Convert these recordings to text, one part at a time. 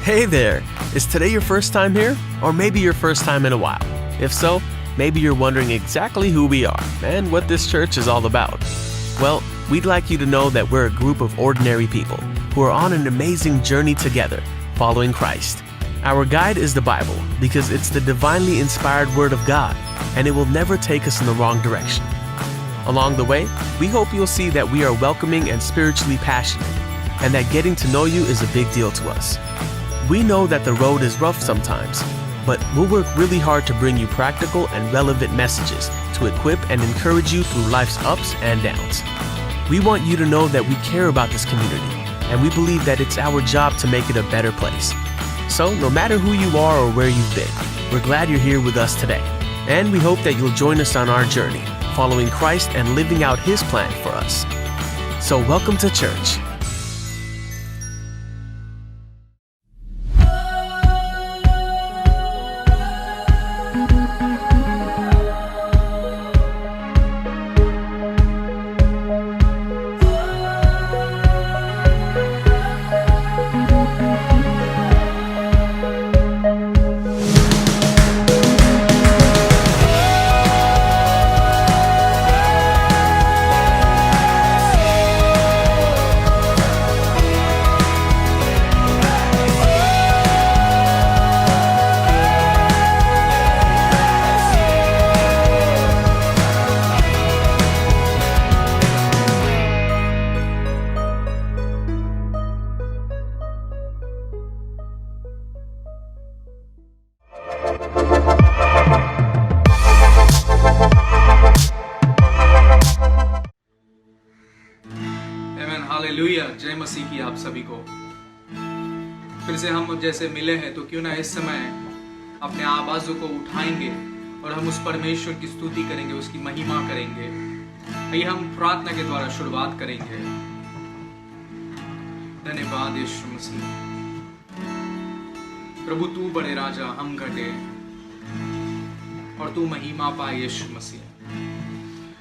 Hey there! Is today your first time here? Or maybe your first time in a while? If so, maybe you're wondering exactly who we are and what this church is all about. Well, we'd like you to know that we're a group of ordinary people who are on an amazing journey together, following Christ. Our guide is the Bible because it's the divinely inspired Word of God, and it will never take us in the wrong direction. Along the way, we hope you'll see that we are welcoming and spiritually passionate, and that getting to know you is a big deal to us. We know that the road is rough sometimes, but we'll work really hard to bring you practical and relevant messages to equip and encourage you through life's ups and downs. We want you to know that we care about this community, and we believe that it's our job to make it a better place. So, no matter who you are or where you've been, we're glad you're here with us today, and we hope that you'll join us on our journey, following Christ and living out His plan for us. So, welcome to church. Hallelujah, जय मसीह की आप सभी को। फिर से हम जैसे मिले हैं तो क्यों ना इस समय अपने आवाज़ों को उठाएंगे और हम उस परमेश्वर की स्तुति करेंगे, उसकी महिमा करेंगे। आइए हम प्रार्थना के द्वारा शुरुआत करेंगे। धन्यवाद यीशु मसीह। प्रभु तू बड़े राजा, हम घटे और तू महिमा पाए यीशु मसीह।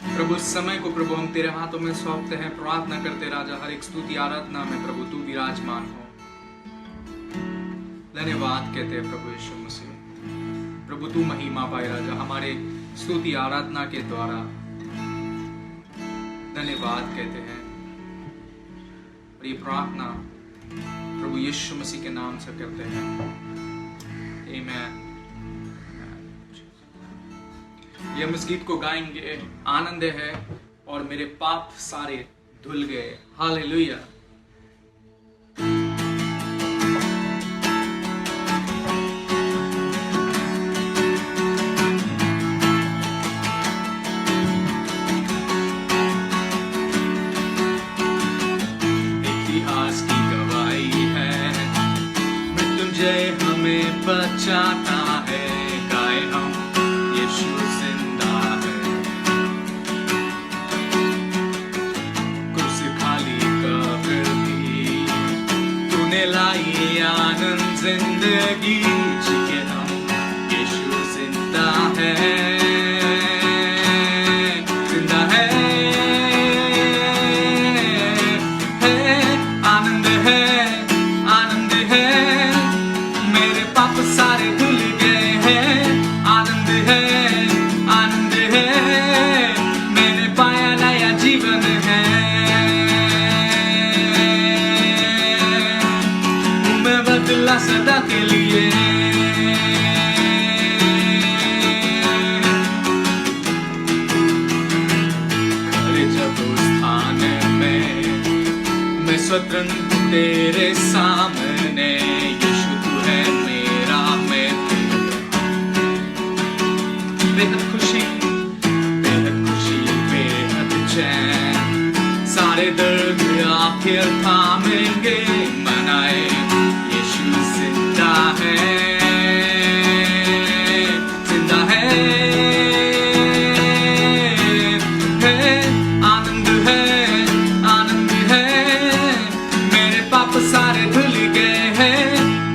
प्रभु इस समय को प्रभु हम तेरे हाथों में सौंपते हैं, प्रार्थना करते राजा हर एक स्तुति आराधना में प्रभु तू विराजमान हो। धन्यवाद कहते हैं प्रभु यीशु मसीह। प्रभु तू महिमा पाए राजा हमारे स्तुति आराधना के द्वारा। धन्यवाद कहते हैं और ये प्रार्थना प्रभु यीशु मसीह के नाम से करते हैं। आमीन। ये हम इस गीत को गाएंगे, आनंद है और मेरे पाप सारे धुल गए। हालेलुया। इतिहास की गवाही है, मृत्युंजय हमें बचाता है। गाए हम यीशु जिंदा है, क्रूस खाली कब्र भी तूने लाई आनंद जिंदगी। जिए हम यीशु जिंदा है, जिंदा है, आनंद है, आनंद है, मेरे पाप सारे धुल गए हैं। आनंद है, आनंद है, मैंने पाया नया जीवन है। मैं बदला सदा के लिए। खड़े जब उस स्थान में मैं स्वतंत्र तेरे सामने। यीशु तू है मेरा, मैं बेहद खुशी, बेहद चैन, सारे दर्द आखिर थामेंगे। मनाए यीशु जिंदा है, जिंदा है, आनंद है, आनंद है, मेरे पाप सारे धुल गए हैं।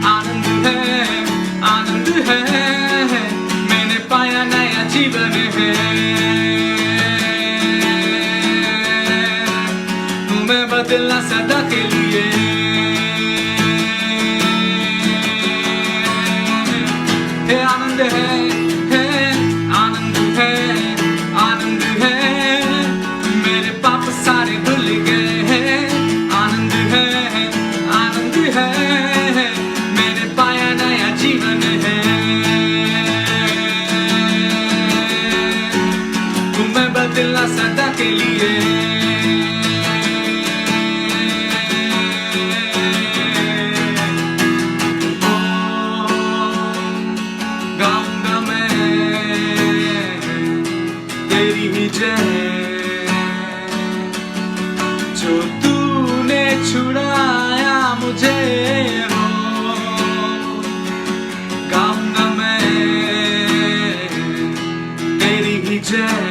आनंद है, आनंद है, मैंने पाया नया जीवन है। मैं बदला सदा के लिए। है, मैंने पाया नया जीवन है। तू मैं बदला सदा के लिए, गाऊंगा मैं तेरी ही जय, जो तूने छुड़ाया मुझे हो। गाऊंगा मैं तेरी ही जय,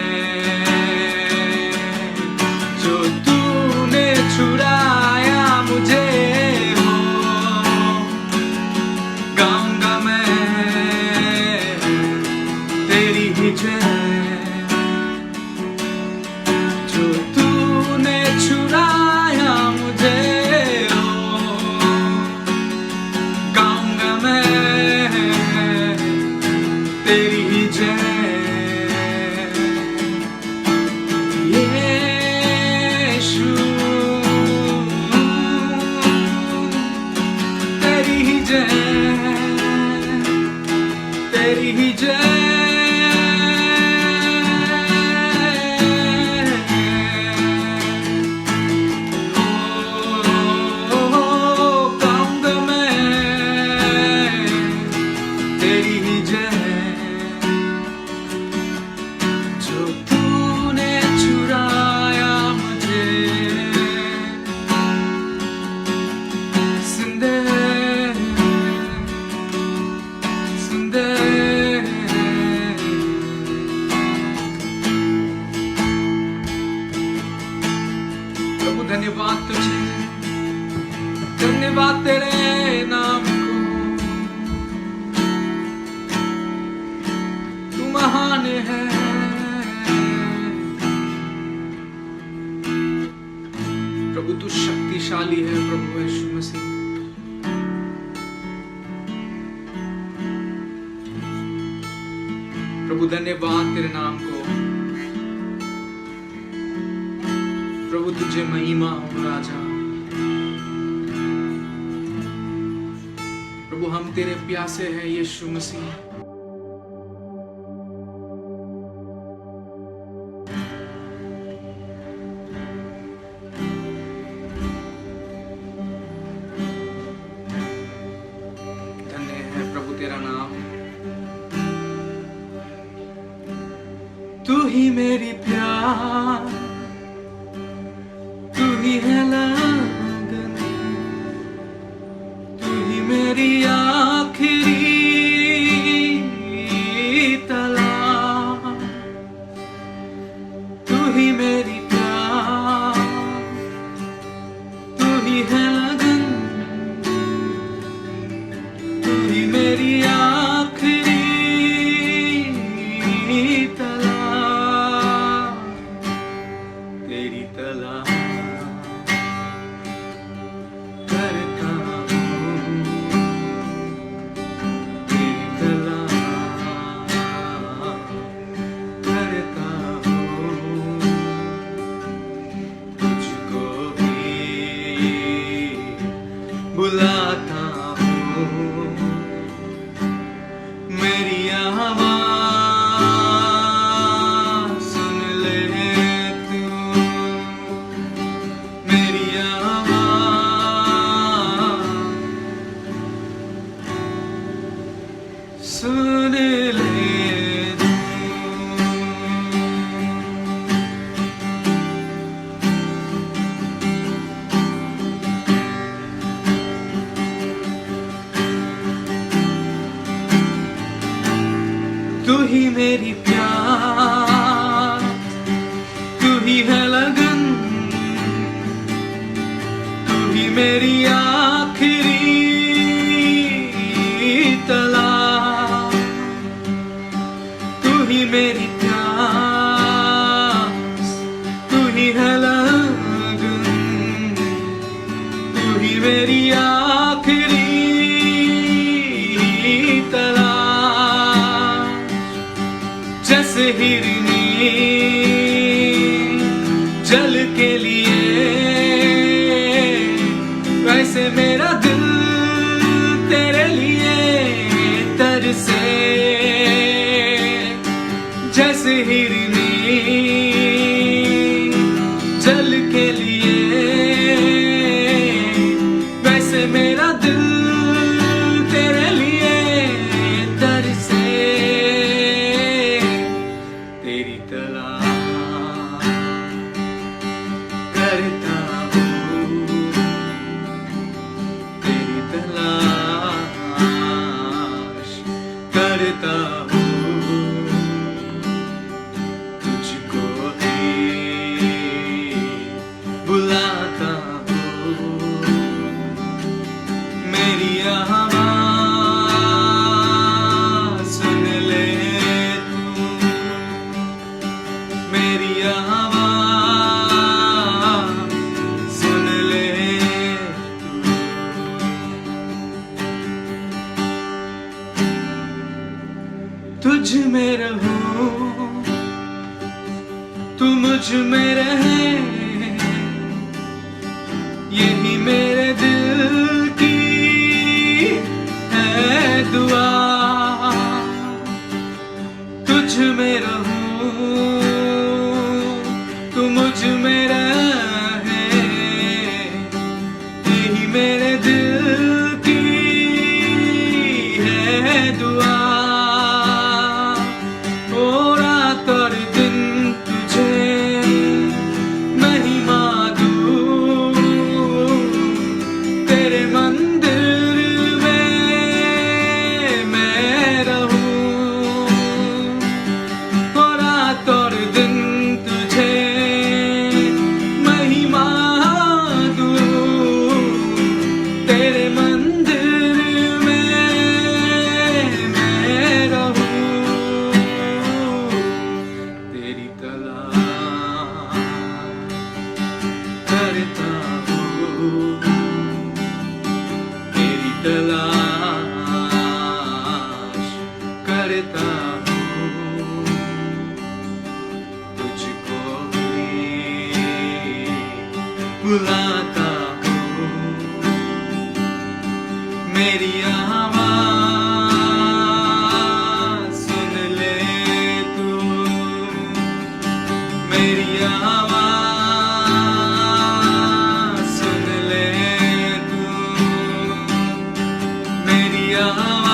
जो तूने छुड़ाया मुझे हो। गाऊंगा मैं तेरी ही जय, जो तूने छुड़ाया मुझे हो। गाऊंगा मैं तेरी ही जय, यीशु तेरी ही जय, तेरी ही जय। गाऊंगा मैं तेरी ही जय, जो तूने छुड़ाया मुझे। सुंदर सुंदर, प्रभु धन्यवाद तुझे, धन्यवाद तेरे नाम को। तू महान है, प्रभु तू शक्तिशाली है। प्रभु यीशु मसीह, प्रभु धन्यवाद तेरे नाम को। प्रभु तुझे महिमा हो राजा। प्रभु हम तेरे प्यासे हैं यीशु मसीह। धन्य है प्रभु तेरा नाम। तू ही मेरी प्यार, तू ही है लगन, तू ही मेरी आखिरी तलाश। तू ही मेरी प्यार, तू ही है लगन, तू ही मेरी आखिरी तलाश, तेरी तलाश करता हूँ, तेरी तलाश करता हूँ। तुझको भी बुलाता हूँ, मेरी आवाज़ सुन ले तू, मेरी आवाज़ सुन ले तू। तू ही मेरी प्यार, तू ही है लगन, तू ही मेरी आखिरी तलाश। तू ही मेरी प्यास, तू ही है लगन, तू ही मेरी आखिरी तलाश। जैसे हिरनी जल के लिए, वैसे मेरा दिल से जैसे हिरनी जल के लिए, वैसे मेरा दिल तेरे लिए तरसे। तेरी तलाश करता हूँ, तेरी तलाश करता हूँ, तुझको ही बुलाता हूँ। मेरी आवाज़ सुन ले तू, मेरी आवाज़ सुन ले तू। तुझ में रहूं, तू मुझ में रहे, यही मेरे दिल की है दुआ। तुझ में रहूं, तू मुझ में रहे, यही मेरे दिल की है दुआ। ओ रात और दिन तुझे महिमा दूं, तेरे मंदिर में मैं रहूं। ओ रात और दिन तुझे महिमा दूं, तेरे मंदिर में मैं रहूं। तेरी तलाश करता हूँ, तेरी तलाश करता हूँ, तुझको ही बुलाता हूँ। मेरी आवाज़ सुन ले तू, मेरी आवाज़ सुन ले तू, मेरी आवाज़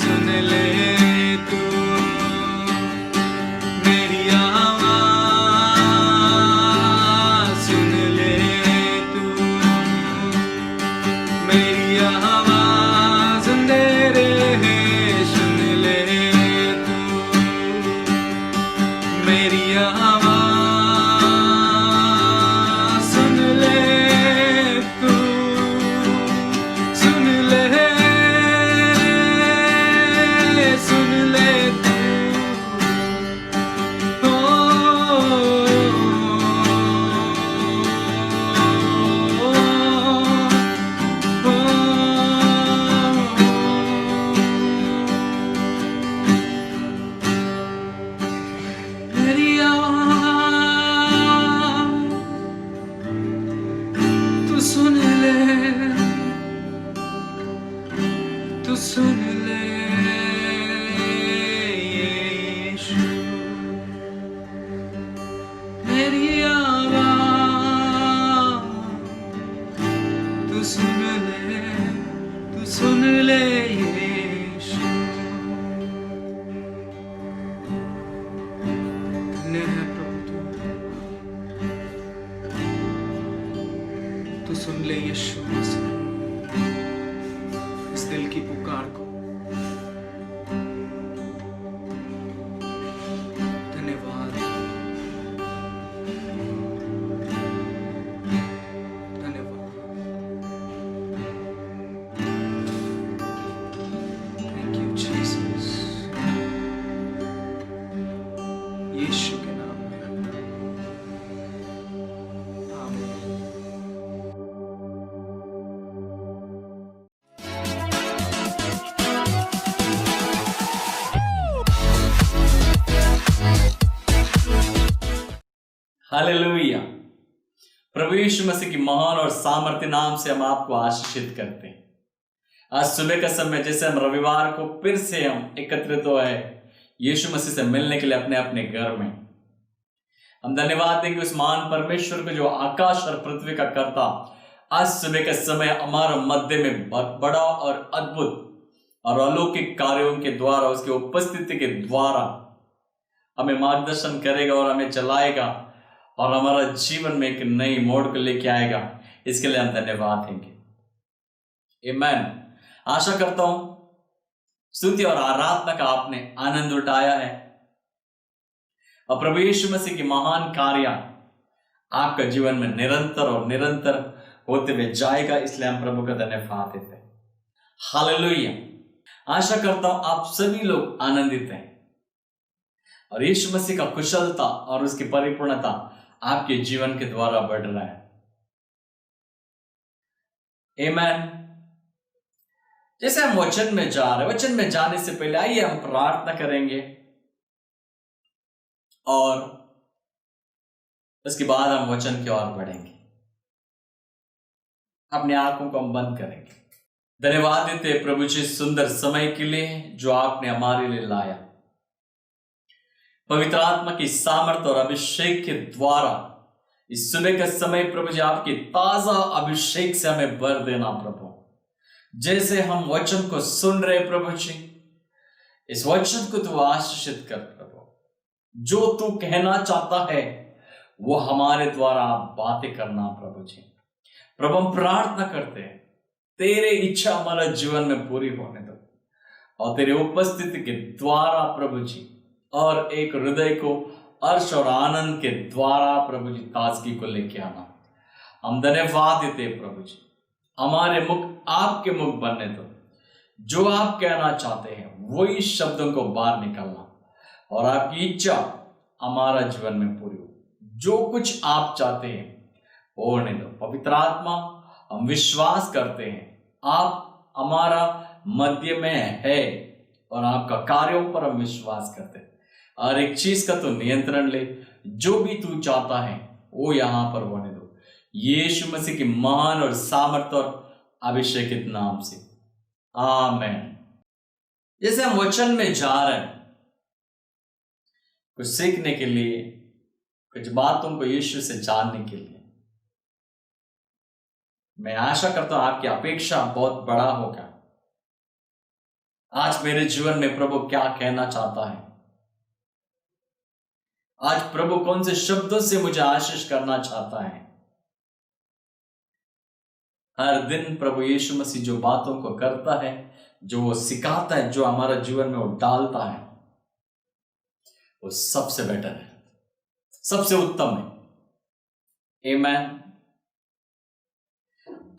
सुन ले तू, मेरी आवाज़ सुन ले तू, मेरी आवाज़ अंधेरे सुन ले तू, मेरी आवाज़ सुन ले तू, सुन ले, सुन ले तू। ओ, मेरी आवाज़ तू सुन ले, तू सुन ले यीशु। मेरी आवाज़ तू सुन ले, तू सुन ले यीशु। धन्य है प्रभु तू सुन ले यीशु मसीह इस दिल की पुकार को। धन्यवाद, धन्यवाद। थैंक यू जीसस, यीशु के नाम में आमीन। हालेलुया। प्रभु यीशु मसीह की महान और सामर्थ्य नाम से हम आपको आशीषित करते हैं। आज सुबह का समय जैसे हम रविवार को फिर से हम एकत्रित हुए हैं यीशु मसीह से मिलने के लिए अपने अपने घर में। हम धन्यवाद देंगे उस महान परमेश्वर को जो आकाश और पृथ्वी का करता आज सुबह के समय हमारे मध्य में बड़ा और अद्भुत और अलौकिक कार्यों के द्वारा, उसकी उपस्थिति के द्वारा हमें मार्गदर्शन करेगा और हमें चलाएगा और हमारा जीवन में एक नई मोड़ को लेके आएगा। इसके लिए हम धन्यवाद देंगे। आमीन। आशा करता हूं स्तुति और आराधना का आपने आनंद उठाया है और प्रभु यीशु मसीह की महान कार्य आपका जीवन में निरंतर और निरंतर होते हुए जाएगा। इसलिए हम प्रभु का धन्यवाद देते हैं। हालेलुया। आशा करता हूं आप सभी लोग आनंदित हैं और यीशु मसीह का कुशलता और उसकी परिपूर्णता आपके जीवन के द्वारा बढ़ रहा है। आमीन। जैसे हम वचन में जा रहे हैं, वचन में जाने से पहले आइए हम प्रार्थना करेंगे और उसके बाद हम वचन की ओर बढ़ेंगे। अपनी आंखों को हम बंद करेंगे। धन्यवाद देते हैं प्रभु जी सुंदर समय के लिए जो आपने हमारे लिए लाया। पवित्र आत्मा की सामर्थ्य और अभिषेक के द्वारा इस सुबह का समय प्रभु जी आपकी ताजा अभिषेक से हमें भर देना प्रभु। जैसे हम वचन को सुन रहे प्रभु जी, इस वचन को तू आशीषित कर प्रभु। जो तू कहना चाहता है वो हमारे द्वारा बातें करना प्रभु जी। प्रभु हम प्रार्थना करते हैं तेरे इच्छा हमारा जीवन में पूरी होने दो और तेरे उपस्थिति के द्वारा प्रभु जी और एक हृदय को हर्ष और आनंद के द्वारा प्रभु जी ताजगी को लेके आना। हम धन्यवाद देते हैं प्रभु जी। हमारे मुख आपके मुख बनने दो। जो आप कहना चाहते हैं वही शब्दों को बाहर निकलना और आपकी इच्छा हमारा जीवन में पूरी हो। जो कुछ आप चाहते हैं वो होने दो। पवित्र आत्मा हम विश्वास करते हैं आप हमारा मध्य में है और आपका कार्यों पर हम विश्वास करते हैं। हर एक चीज का तो नियंत्रण ले। जो भी तू चाहता है वो यहां पर होने दो यीशु मसीह की महान और सामर्थ और अभिषेकित नाम से। आमीन। जैसे हम वचन में जा रहे हैं कुछ सीखने के लिए, कुछ बातों को यीशु से जानने के लिए, मैं आशा करता हूं आपकी अपेक्षा बहुत बड़ा होगा। आज मेरे जीवन में प्रभु क्या कहना चाहता है, आज प्रभु कौन से शब्दों से मुझे आशीष करना चाहता है। हर दिन प्रभु यीशु मसीह जो बातों को करता है, जो वो सिखाता है, जो हमारा जीवन में वो डालता है, वो सबसे बेटर है, सबसे उत्तम है। आमीन।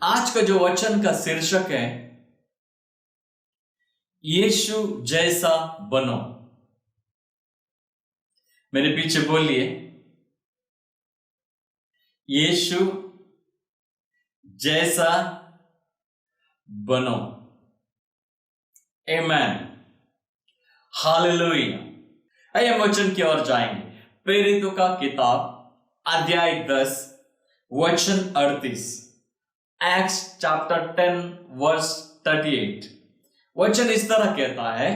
आज का जो वचन का शीर्षक है यीशु जैसा बनो। मेरे पीछे बोलिए यीशु जैसा बनो। आमीन। हालेलुया। आइए हम वचन की ओर जाएंगे। प्रेरितों का किताब अध्याय 10 वचन 38। Acts chapter 10 verse 38। वचन इस तरह कहता है,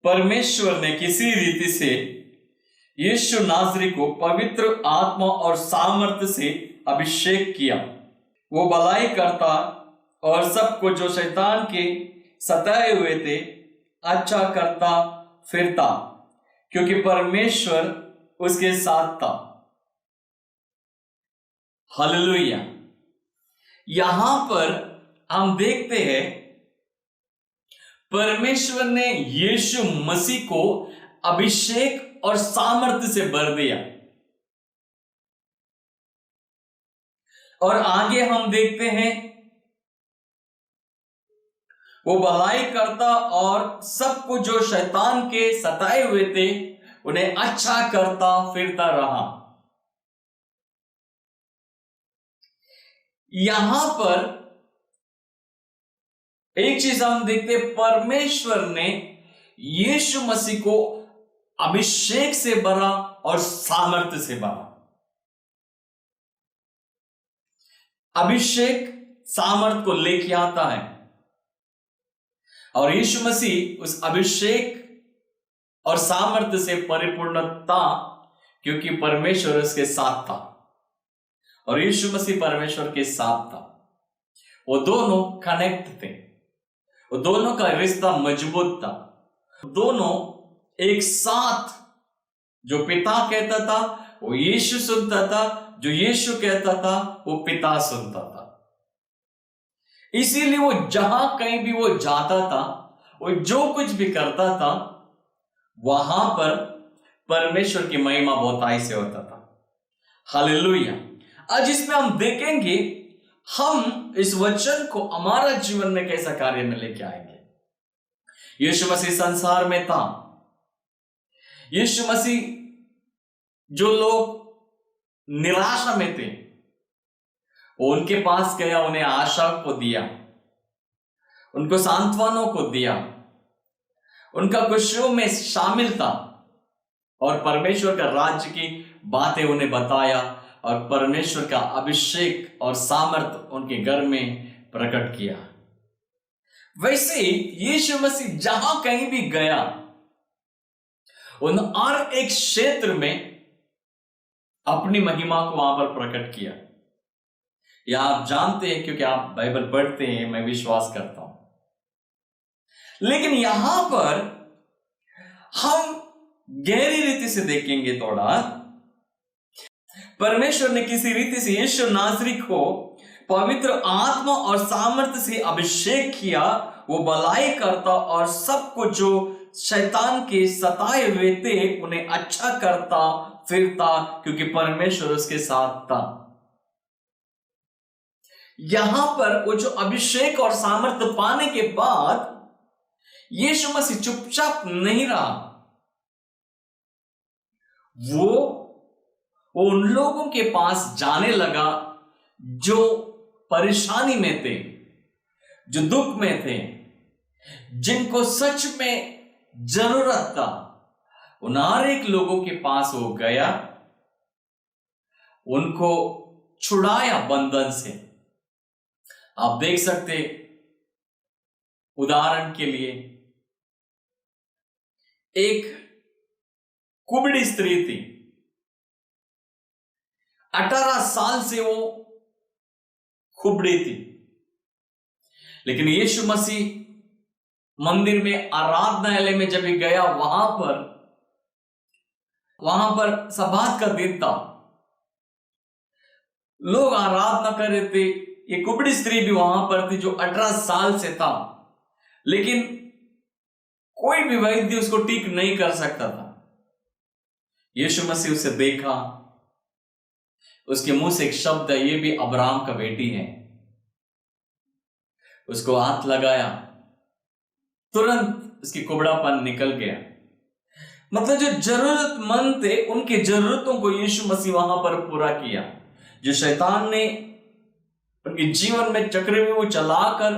परमेश्वर ने किसी रीति से यीशु नासरी को पवित्र आत्मा और सामर्थ्य से अभिषेक किया। वो भलाई करता और सबको जो शैतान के सताए हुए थे अच्छा करता फिरता, क्योंकि परमेश्वर उसके साथ था। हालेलुया। यहां पर हम देखते हैं परमेश्वर ने यीशु मसीह को अभिषेक और सामर्थ्य से भर दिया। और आगे हम देखते हैं वो भलाई करता और सबको जो शैतान के सताए हुए थे उन्हें अच्छा करता फिरता रहा। यहां पर एक चीज हम देखते, परमेश्वर ने यीशु मसीह को अभिषेक से भरा और सामर्थ्य से भरा। अभिषेक सामर्थ को लेके आता है और यीशु मसीह उस अभिषेक और सामर्थ्य से परिपूर्ण था, क्योंकि परमेश्वर उसके साथ था और यीशु मसीह परमेश्वर के साथ था। वो दोनों कनेक्ट थे, वो दोनों का रिश्ता मजबूत था। दोनों एक साथ, जो पिता कहता था वो यीशु सुनता था, जो यीशु कहता था वो पिता सुनता था। इसीलिए वो जहां कहीं भी वो जाता था, वो जो कुछ भी करता था, वहां पर परमेश्वर की महिमा बहुताई से होता था। हालेलुया। आज इसमें हम देखेंगे हम इस वचन को हमारा जीवन में कैसा कार्य में लेके आएंगे। यीशु मसीह संसार में था। यीशु मसीह जो लोग निराशा में थे, वो उनके पास गया, उन्हें आशा को दिया, उनको सांत्वनों को दिया, उनका खुशियों में शामिल था और परमेश्वर का राज्य की बातें उन्हें बताया और परमेश्वर का अभिषेक और सामर्थ उनके घर में प्रकट किया। वैसे यीशु मसीह जहां कहीं भी गया, उन हर एक क्षेत्र में अपनी महिमा को वहां पर प्रकट किया। या आप जानते हैं, क्योंकि आप बाइबल पढ़ते हैं, मैं विश्वास करता हूं। लेकिन यहां पर हम गहरी रीति से देखेंगे थोड़ा, परमेश्वर ने किसी रीति से यीशु नासरी को पवित्र आत्मा और सामर्थ्य से अभिषेक किया। वो भलाई करता और सबको जो शैतान के सताए हुए थे उन्हें अच्छा करता फिरता, क्योंकि परमेश्वर उसके साथ था। यहां पर वो जो अभिषेक और सामर्थ्य पाने के बाद यीशु मसीह चुपचाप नहीं रहा। वो उन लोगों के पास जाने लगा जो परेशानी में थे, जो दुख में थे, जिनको सच में जरूरत था। उन हर एक लोगों के पास वो गया, उनको छुड़ाया बंधन से। आप देख सकते, उदाहरण के लिए एक कुबड़ी स्त्री थी, 18 साल से वो कुबड़ी थी, लेकिन यीशु मसीह मंदिर में आराधनालय में जब गया, वहां पर सब्बात का दिन था, लोग आराधना कर रहे थे। ये कुबड़ी स्त्री भी वहां पर थी जो 18 साल से था, लेकिन कोई भी वैद्य उसको ठीक नहीं कर सकता था। यीशु मसीह उसे देखा, उसके मुंह से एक शब्द है, ये भी अब्राहम का बेटी है। उसको हाथ लगाया, तुरंत उसकी कुबड़ापन निकल गया। मतलब जो जरूरतमंद थे, उनके जरूरतों को यीशु मसीह वहां पर पूरा किया। जो शैतान ने उनके जीवन में चक्रव्यूह चलाकर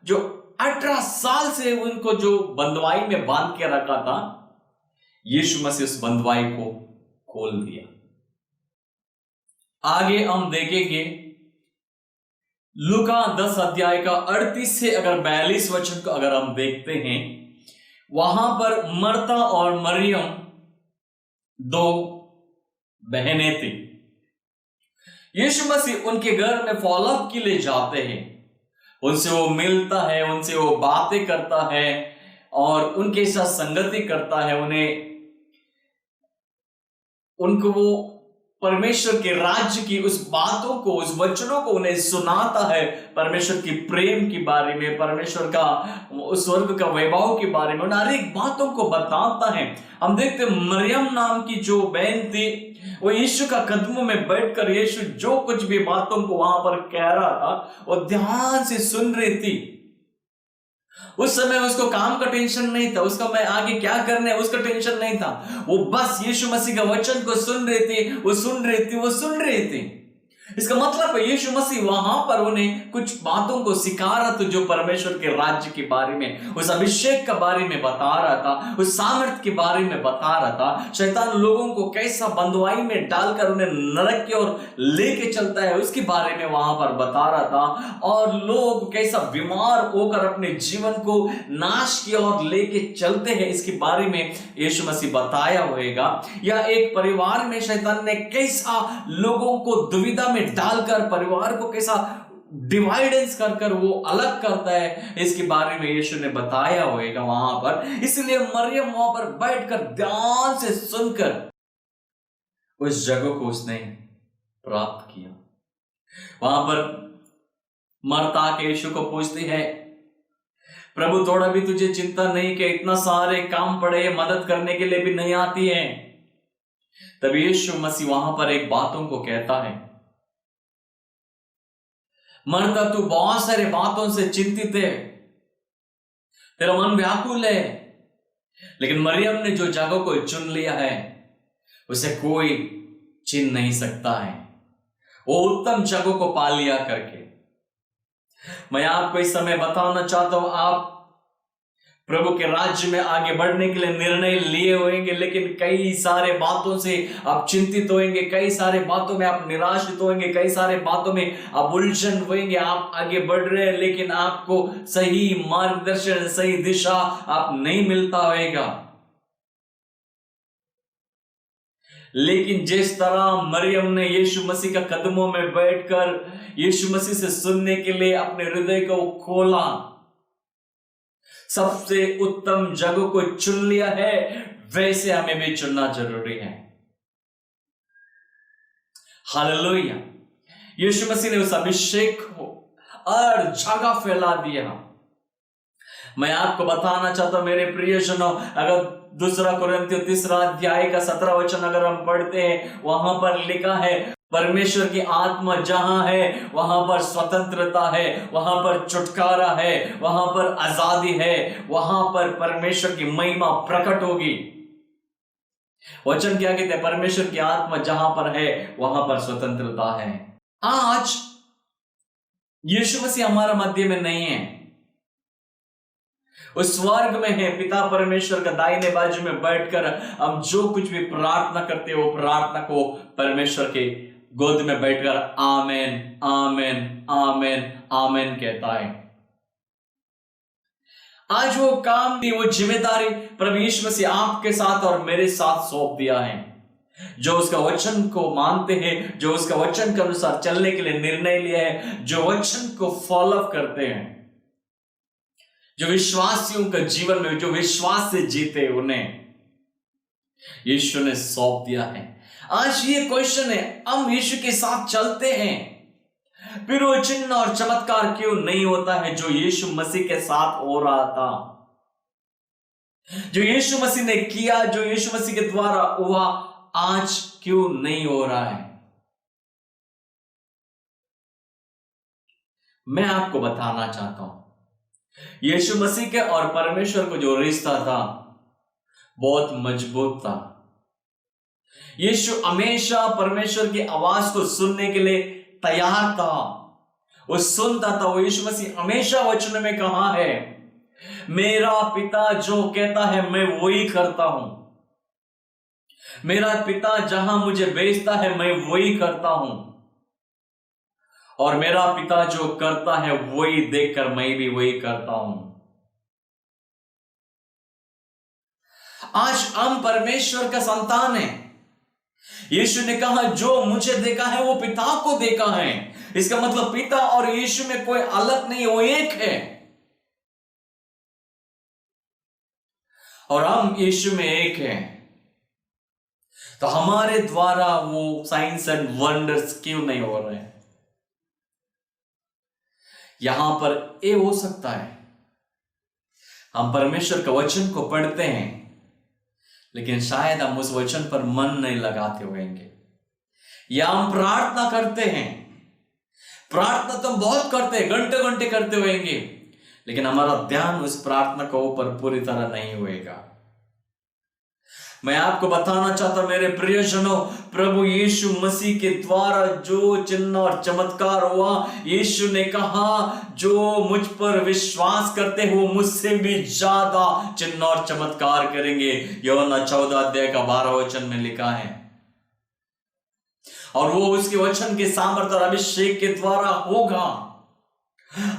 जो 18 साल से उनको जो बंधुआई में बांध के रखा था, यीशु मसीह उस बंधुआई को खोल दिया। आगे हम देखेंगे लूका 10 अध्याय का 38 से अगर 42 वचन को अगर हम देखते हैं, वहां पर मर्ता और मरियम 2 बहनें थी। यीशु मसीह उनके घर में फॉलोअप के लिए जाते हैं, उनसे वो मिलता है, उनसे वो बातें करता है और उनके साथ संगति करता है। उनको वो परमेश्वर के राज्य की उस बातों को, उस वचनों को उन्हें सुनाता है, परमेश्वर की प्रेम के बारे में, परमेश्वर का उस स्वर्ग का वैभव के बारे में, उन हर एक बातों को बताता है। हम देखते मरियम नाम की जो बहन थी, वो यीशु का कदमों में बैठकर यीशु जो कुछ भी बातों को वहां पर कह रहा था, वो ध्यान से सुन रही थी। उस समय उसको काम का टेंशन नहीं था, उसका मैं आगे क्या करना है उसका टेंशन नहीं था। वो बस यीशु मसीह का वचन को सुन रहे थे, वो सुन रहे थे। इसका मतलब है यीशु मसीह वहां पर उन्हें कुछ बातों को सिखा रहा था, जो परमेश्वर के राज्य के बारे में, उस अभिषेक के बारे में बता रहा था, उस सामर्थ के बारे में बता रहा था। शैतान लोगों को कैसा बंधुआई में डालकर उन्हें नरक की ओर लेके चलता है, उसके बारे में वहां पर बता रहा था। और लोग कैसा बीमार होकर अपने जीवन को नाश की ओर लेके चलते हैं, इसके बारे में यीशु मसीह बताया होगा। या एक परिवार में शैतान ने कैसा लोगों को दुविधा में डालकर परिवार को कैसा डिवाइडेंस कर कर वो अलग करता है, इसके बारे में यीशु ने बताया होगा वहां पर। इसलिए मरियम वहां पर बैठकर ध्यान से सुनकर उस जगह को उसने प्राप्त किया। वहां पर मरता के यीशु को पूछती है, प्रभु थोड़ा भी तुझे चिंता नहीं कि इतना सारे काम पड़े, मदद करने के लिए भी नहीं आती है? तभी यीशु मसीह वहां पर एक बातों को कहता है, मरता तू बहुत सारे बातों से चिंतित है, तेरा मन व्याकुल है, लेकिन मरियम ने जो जगह को चुन लिया है उसे कोई छीन नहीं सकता है। वो उत्तम जगह को पा लिया करके। मैं आपको इस समय बताना चाहता हूं, आप प्रभु के राज्य में आगे बढ़ने के लिए निर्णय लिए होंगे, लेकिन कई सारे बातों से आप चिंतित होंगे, कई सारे बातों में आप निराशित होंगे, कई सारे बातों में आप उलझन होंगे। आप आगे बढ़ रहे हैं लेकिन आपको सही मार्गदर्शन, सही दिशा आप नहीं मिलता होगा। लेकिन जिस तरह मरियम ने यीशु मसीह का कदमों में बैठकर यीशु मसीह से सुनने के लिए अपने हृदय को खोला, सबसे उत्तम जगह को चुन लिया है, वैसे हमें भी चुनना जरूरी है। हालेलुया। यीशु मसीह ने उस अभिषेक को हर जगह फैला दिया। मैं आपको बताना चाहता हूं मेरे प्रियजनों, अगर 2 कुरिन्थियों 3 अध्याय का 17 वचन अगर हम पढ़ते हैं, वहां पर लिखा है, परमेश्वर की आत्मा जहां है वहां पर स्वतंत्रता है, वहां पर छुटकारा है, वहां पर आजादी है, वहां पर परमेश्वर की महिमा प्रकट होगी। वचन क्या कहते हैं? परमेश्वर की आत्मा जहां पर है वहां पर स्वतंत्रता है। आज यीशु मसीह हमारा मध्य में नहीं है, उस स्वर्ग में है। पिता परमेश्वर का दाहिने बाजू में बैठकर हम जो कुछ भी प्रार्थना करते हैं वो प्रार्थना को परमेश्वर के गोद में बैठकर आमेन आमेन आमेन आमेन कहता है। आज वो काम की, वो जिम्मेदारी प्रभु यीशु मसीह आपके साथ और मेरे साथ सौंप दिया है। जो उसका वचन को मानते हैं, जो उसका वचन के अनुसार चलने के लिए निर्णय लिया है, जो वचन को फॉलो करते हैं, जो विश्वासियों का जीवन में जो विश्वास से जीते, उन्हें यीशु ने सौंप दिया है। आज ये क्वेश्चन है, हम यीशु के साथ चलते हैं, फिर वो चिन्ह और चमत्कार क्यों नहीं होता है जो यीशु मसीह के साथ हो रहा था, जो यीशु मसीह ने किया, जो यीशु मसीह के द्वारा हुआ, आज क्यों नहीं हो रहा है? मैं आपको बताना चाहता हूं, यीशु मसीह के और परमेश्वर को जो रिश्ता था बहुत मजबूत था। यीशु हमेशा परमेश्वर की आवाज को सुनने के लिए तैयार था, वो सुनता था। वो यीशु मसीह हमेशा वचन में कहा है, मेरा पिता जो कहता है मैं वही करता हूं, मेरा पिता जहां मुझे भेजता है मैं वही करता हूं, और मेरा पिता जो करता है वही देखकर मैं भी वही करता हूं। आज हम परमेश्वर का संतान है। यीशु ने कहा जो मुझे देखा है वो पिता को देखा है। इसका मतलब पिता और यीशु में कोई अलग नहीं, वो एक है। और हम यीशु में एक हैं, तो हमारे द्वारा वो साइंस एंड वंडर्स क्यों नहीं हो रहे हैं? यहां पर ये हो सकता है, हम परमेश्वर का वचन को पढ़ते हैं लेकिन शायद हम उस वचन पर मन नहीं लगाते होंगे, या हम प्रार्थना करते हैं, प्रार्थना तो हम बहुत करते हैं, घंटे घंटे करते होंगे, लेकिन हमारा ध्यान उस प्रार्थना के ऊपर पूरी तरह नहीं होएगा। मैं आपको बताना चाहता हूं मेरे प्रियजनों, प्रभु यीशु मसीह के द्वारा जो चिन्ह और चमत्कार हुआ, यीशु ने कहा जो मुझ पर विश्वास करते हो मुझसे भी ज्यादा चिन्ह और चमत्कार करेंगे। यूहन्ना 14 अध्याय का 12 वचन में लिखा है। और वो उसके वचन के सामर्थ्य और अभिषेक के द्वारा होगा।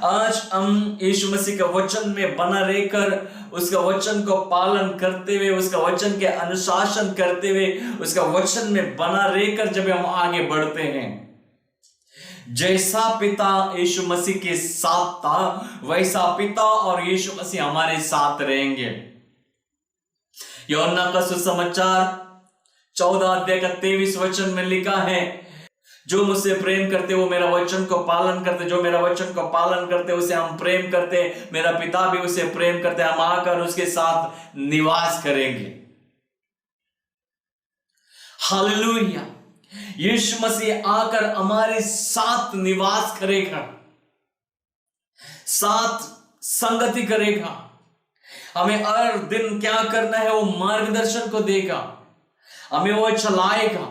आज हम यीशु मसीह का वचन में बना रहकर उसका वचन को पालन करते हुए, उसका वचन के अनुशासन करते हुए, उसका वचन में बना रहकर जब हम आगे बढ़ते हैं, जैसा पिता यीशु मसीह के साथ था वैसा पिता और यीशु मसीह हमारे साथ रहेंगे। यूहन्ना का सुसमाचार 14 अध्याय का 23 वचन में लिखा है, जो मुझसे प्रेम करते वो मेरा वचन को पालन करते, जो मेरा वचन को पालन करते उसे हम प्रेम करते, मेरा पिता भी उसे प्रेम करते, हम आकर उसके साथ निवास करेंगे। हालेलुया। यीशु मसीह आकर हमारे साथ निवास करेगा, साथ संगति करेगा। हमें हर दिन क्या करना है वो मार्गदर्शन को देगा, हमें वो चलाएगा।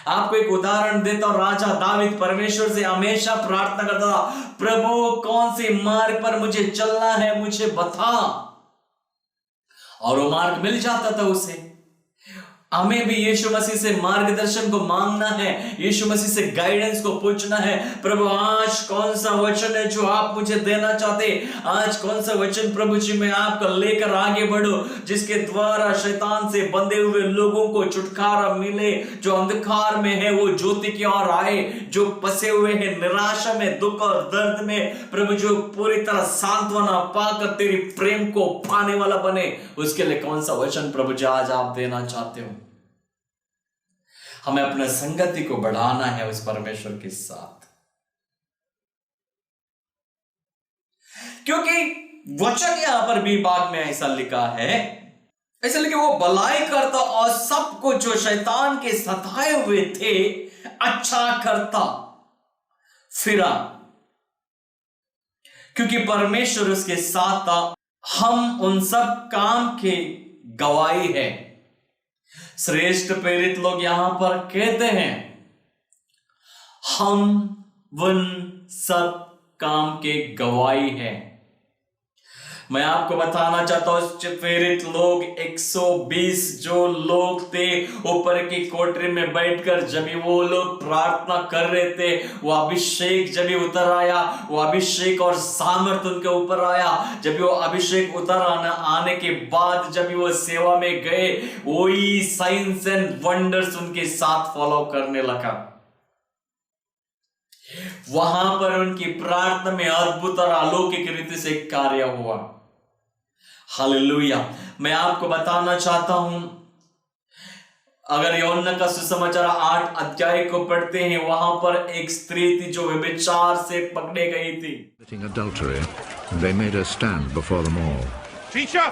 आपको एक उदाहरण देता हूं, राजा दावीद परमेश्वर से हमेशा प्रार्थना करता था, प्रभु कौन से मार्ग पर मुझे चलना है मुझे बता, और वो मार्ग मिल जाता था उसे। हमें भी यीशु मसीह से मार्गदर्शन को मांगना है, यीशु मसीह से गाइडेंस को पूछना है, प्रभु आज कौन सा वचन है जो आप मुझे देना चाहते, आज कौन सा वचन प्रभु जी मैं आपका लेकर आगे बढ़ूं, जिसके द्वारा शैतान से बंधे हुए लोगों को छुटकारा मिले, जो अंधकार में है वो ज्योति की ओर आए, जो फंसे हुए हैं निराशा में, दुख और दर्द में, प्रभु जो पूरी तरह सांत्वना पाकर तेरी प्रेम को पाने वाला बने, उसके लिए कौन सा वचन प्रभु जी आज आप देना चाहते हो। हमें अपने संगति को बढ़ाना है उस परमेश्वर के साथ, क्योंकि वचन यहां पर भी भाग में ऐसा लिखा है, ऐसा लिखा वो भलाई करता और सबको जो शैतान के सताए हुए थे अच्छा करता फिरा, क्योंकि परमेश्वर उसके साथ था। हम उन सब काम के गवाही है। श्रेष्ठ प्रेरित लोग यहां पर कहते हैं हम उन सब काम के गवाही हैं। मैं आपको बताना चाहता हूं, प्रेरित लोग 120 जो लोग थे ऊपर की कोठरी में बैठकर जब वो लोग प्रार्थना कर रहे थे, वो अभिषेक जब उतर आया, वो अभिषेक और सामर्थ उनके ऊपर आया। जब वो अभिषेक उतर आने के बाद जब वो सेवा में गए, वही साइंस एंड वंडर्स उनके साथ फॉलो करने लगा। वहां पर उनकी प्रार्थना में अद्भुत और अलौकिक रीति से कार्य हुआ। हालेलुया। मैं आपको बताना चाहता हूं, अगर यूहन्ना का सुसमाचार 8 अध्याय को पढ़ते हैं, वहां पर एक स्त्री थी जो व्यभिचार से पकड़े गई थी। Adultery, and they made her stand before them all. Teacher!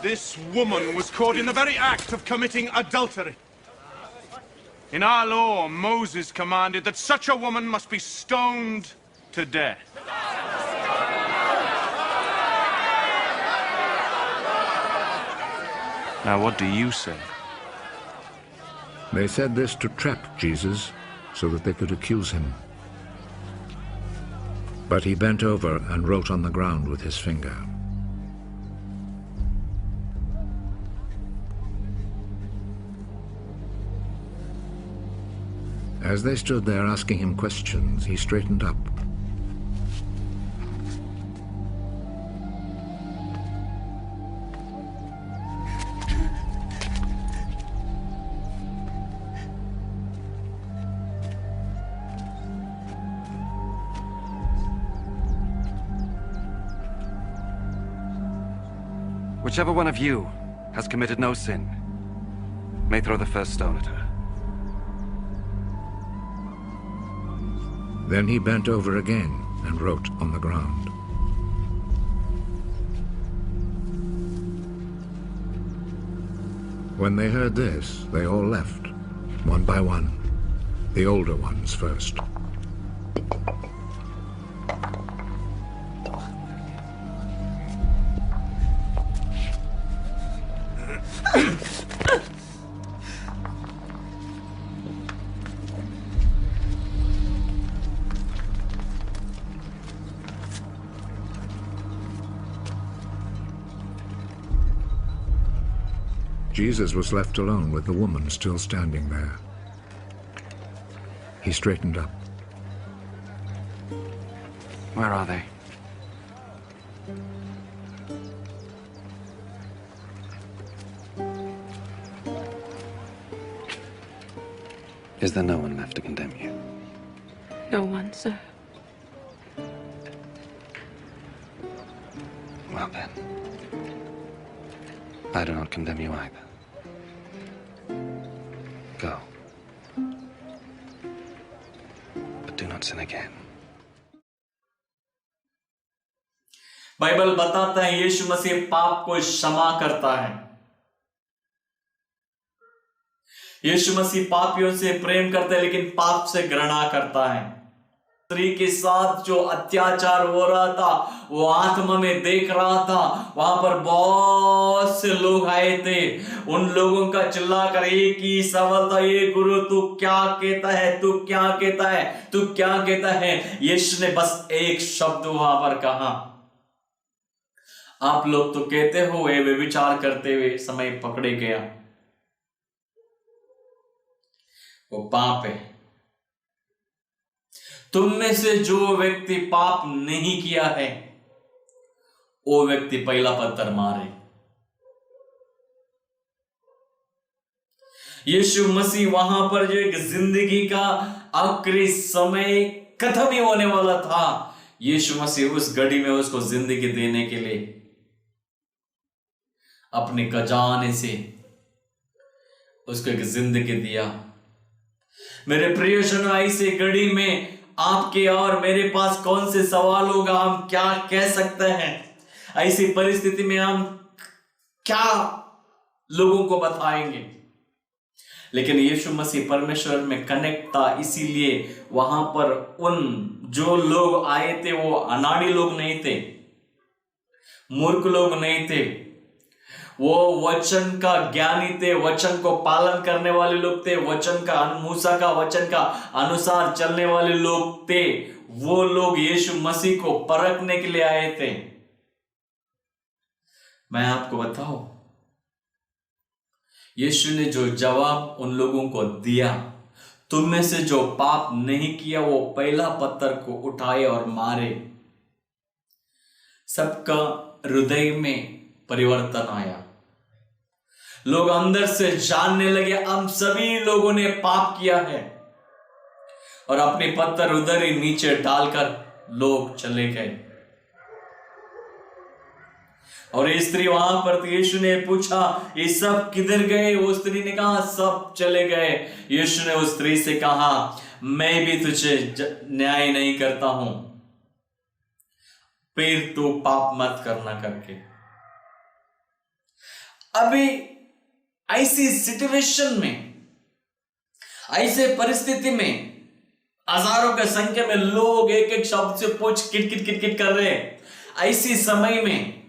This woman was caught in the very act of committing adultery. In our law, Moses commanded that such a woman must be stoned to death. Now, what do you say? They said this to trap Jesus so that they could accuse him. But he bent over and wrote on the ground with his finger. As they stood there asking him questions, he straightened up. Whichever one of you has committed no sin may throw the first stone at her. Then he bent over again and wrote on the ground. When they heard this, they all left, one by one, the older ones first. Jesus was left alone with the woman still standing there. He straightened up. Where are they? Is there no one left to condemn you? No one, sir. Well then, I do not condemn you either. Go. But do not sin again. Bible बताता है यीशु मसीह पाप को क्षमा करता है। यीशु मसीह पापियों से प्रेम करता है लेकिन पाप से घृणा करता है। स्त्री के साथ जो अत्याचार हो रहा था वो आत्मा में देख रहा था। वहां पर बहुत से लोग आए थे। उन लोगों का चिल्लाकर एक ही सवाल था, ये गुरु तू क्या कहता है, तू क्या कहता है, तू क्या कहता है। यीशु ने बस एक शब्द वहां पर कहा, आप लोग तो कहते हो वे व्यभिचार करते हुए समय पकड़े गया, वो पाप है। तुम में से जो व्यक्ति पाप नहीं किया है वो व्यक्ति पहला पत्थर मारे। यीशु मसीह वहां पर जो एक जिंदगी का आखिरी समय खत्म ही होने वाला था, यीशु मसीह उस घड़ी में उसको जिंदगी देने के लिए अपने खजाने से उसको एक जिंदगी दिया। मेरे प्रियजनों, ऐसी घड़ी में आपके और मेरे पास कौन से सवाल होगा, हम क्या कह सकते हैं? ऐसी परिस्थिति में हम क्या लोगों को बताएंगे? लेकिन यीशु मसीह परमेश्वर में कनेक्ट था, इसीलिए वहां पर उन जो लोग आए थे वो अनाड़ी लोग नहीं थे, मूर्ख लोग नहीं थे, वो वचन का ज्ञानी थे, वचन को पालन करने वाले लोग थे, वचन का मूसा का वचन का अनुसार चलने वाले लोग थे। वो लोग यीशु मसीह को परखने के लिए आए थे। मैं आपको बताऊं, यीशु ने जो जवाब उन लोगों को दिया, तुम में से जो पाप नहीं किया वो पहला पत्थर को उठाए और मारे। सबका हृदय में परिवर्तन आया। लोग अंदर से जानने लगे हम सभी लोगों ने पाप किया है, और अपने पत्थर उधर ही नीचे डालकर लोग चले गए। और ये स्त्री वहां पर थी। यीशु ने पूछा ये सब किधर गए? वो स्त्री ने कहा सब चले गए। यीशु ने उस स्त्री से कहा मैं भी तुझे न्याय नहीं करता हूं, फिर तू पाप मत करना करके। अभी ऐसी सिचुएशन में, ऐसे परिस्थिति में हजारों की संख्या में लोग एक एक शब्द से पूछ किट कर रहे हैं। ऐसी समय में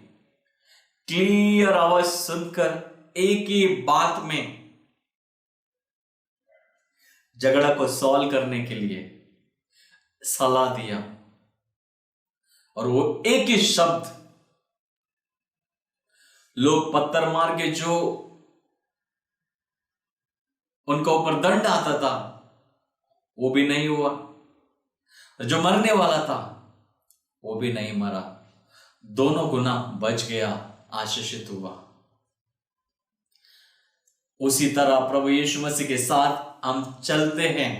क्लियर आवाज सुनकर एक ही बात में झगड़ा को सॉल्व करने के लिए सलाह दिया, और वो एक ही शब्द लोग पत्थर मार के जो उनका ऊपर दंड आता था वो भी नहीं हुआ, जो मरने वाला था वो भी नहीं मरा, दोनों गुना बच गया, आशीषित हुआ। उसी तरह प्रभु यीशु मसीह के साथ हम चलते हैं।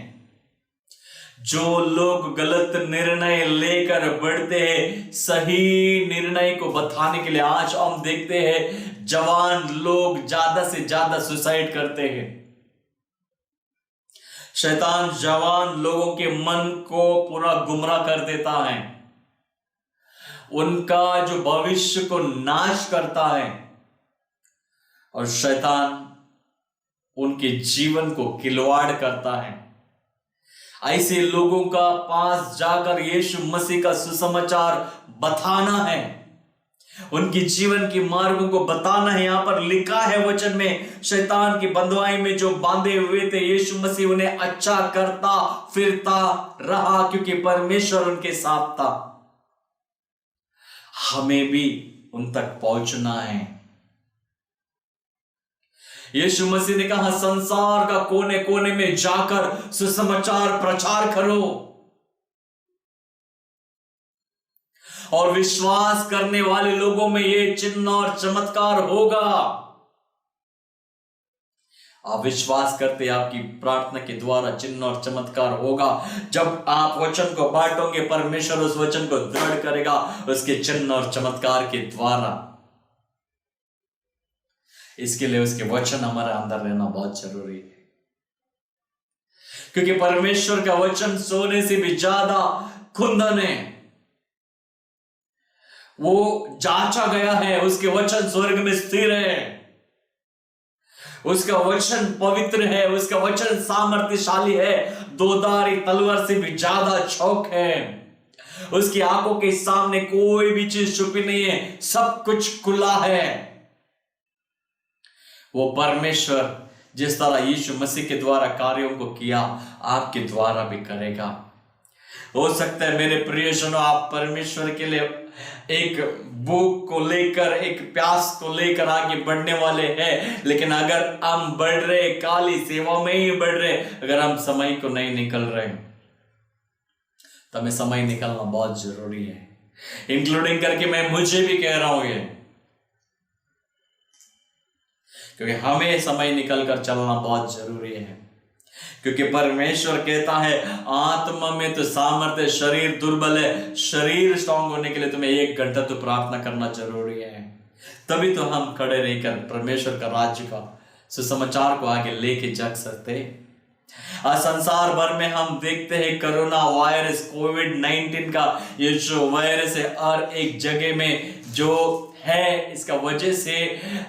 जो लोग गलत निर्णय लेकर बढ़ते हैं, सही निर्णय को बताने के लिए आज हम देखते हैं जवान लोग ज्यादा से ज्यादा सुसाइड करते हैं। शैतान जवान लोगों के मन को पूरा गुमराह कर देता है, उनका जो भविष्य को नाश करता है, और शैतान उनके जीवन को खिलवाड़ करता है। ऐसे लोगों का पास जाकर यीशु मसीह का सुसमाचार बताना है, उनकी जीवन की मार्गों को बताना है। यहां पर लिखा है वचन में, शैतान की बंधुआई में जो बांधे हुए थे यीशु मसीह उन्हें अच्छा करता फिरता रहा, क्योंकि परमेश्वर उनके साथ था। हमें भी उन तक पहुंचना है। यीशु मसीह ने कहा संसार का कोने कोने में जाकर सुसमाचार प्रचार करो और विश्वास करने वाले लोगों में ये चिन्ह और चमत्कार होगा। आप विश्वास करते आपकी प्रार्थना के द्वारा चिन्ह और चमत्कार होगा। जब आप वचन को बांटोगे परमेश्वर उस वचन को दृढ़ करेगा उसके चिन्ह और चमत्कार के द्वारा। इसके लिए उसके वचन हमारे अंदर रहना बहुत जरूरी है, क्योंकि परमेश्वर का वचन सोने से भी ज्यादा कुंदन है। वो जांचा गया है, उसके वचन स्वर्ग में स्थिर है, उसका वचन पवित्र है, उसका वचन सामर्थ्यशाली है, दोधारी तलवार से भी ज्यादा चौक है। उसकी आंखों के सामने कोई भी चीज छुपी नहीं है, सब कुछ खुला है। वो परमेश्वर जिस तरह यीशु मसीह के द्वारा कार्यों को किया आपके द्वारा भी करेगा। हो सकता है मेरे प्रियजनों आप परमेश्वर के लिए एक भूख को लेकर, एक प्यास को लेकर आगे बढ़ने वाले हैं, लेकिन अगर हम बढ़ रहे काली सेवा में ही बढ़ रहे, अगर हम समय को नहीं निकल रहे तो हमें समय निकलना बहुत जरूरी है। इंक्लूडिंग करके मैं मुझे भी कह रहा हूं ये, क्योंकि हमें समय निकल कर चलना बहुत जरूरी है। क्योंकि परमेश्वर कहता है आत्मा में तो सामर्थ्य, शरीर दुर्बल है। शरीर स्ट्रांग होने के लिए तुम्हें 1 घंटा तो प्रार्थना करना जरूरी है, तभी तो हम खड़े रहकर परमेश्वर का राज्य का सुसमाचार को आगे लेके जा सकते। आज संसार भर में हम देखते हैं कोरोना वायरस, कोविड-19 का ये जो वायरस है, हर एक जगह में जो है, इसका वजह से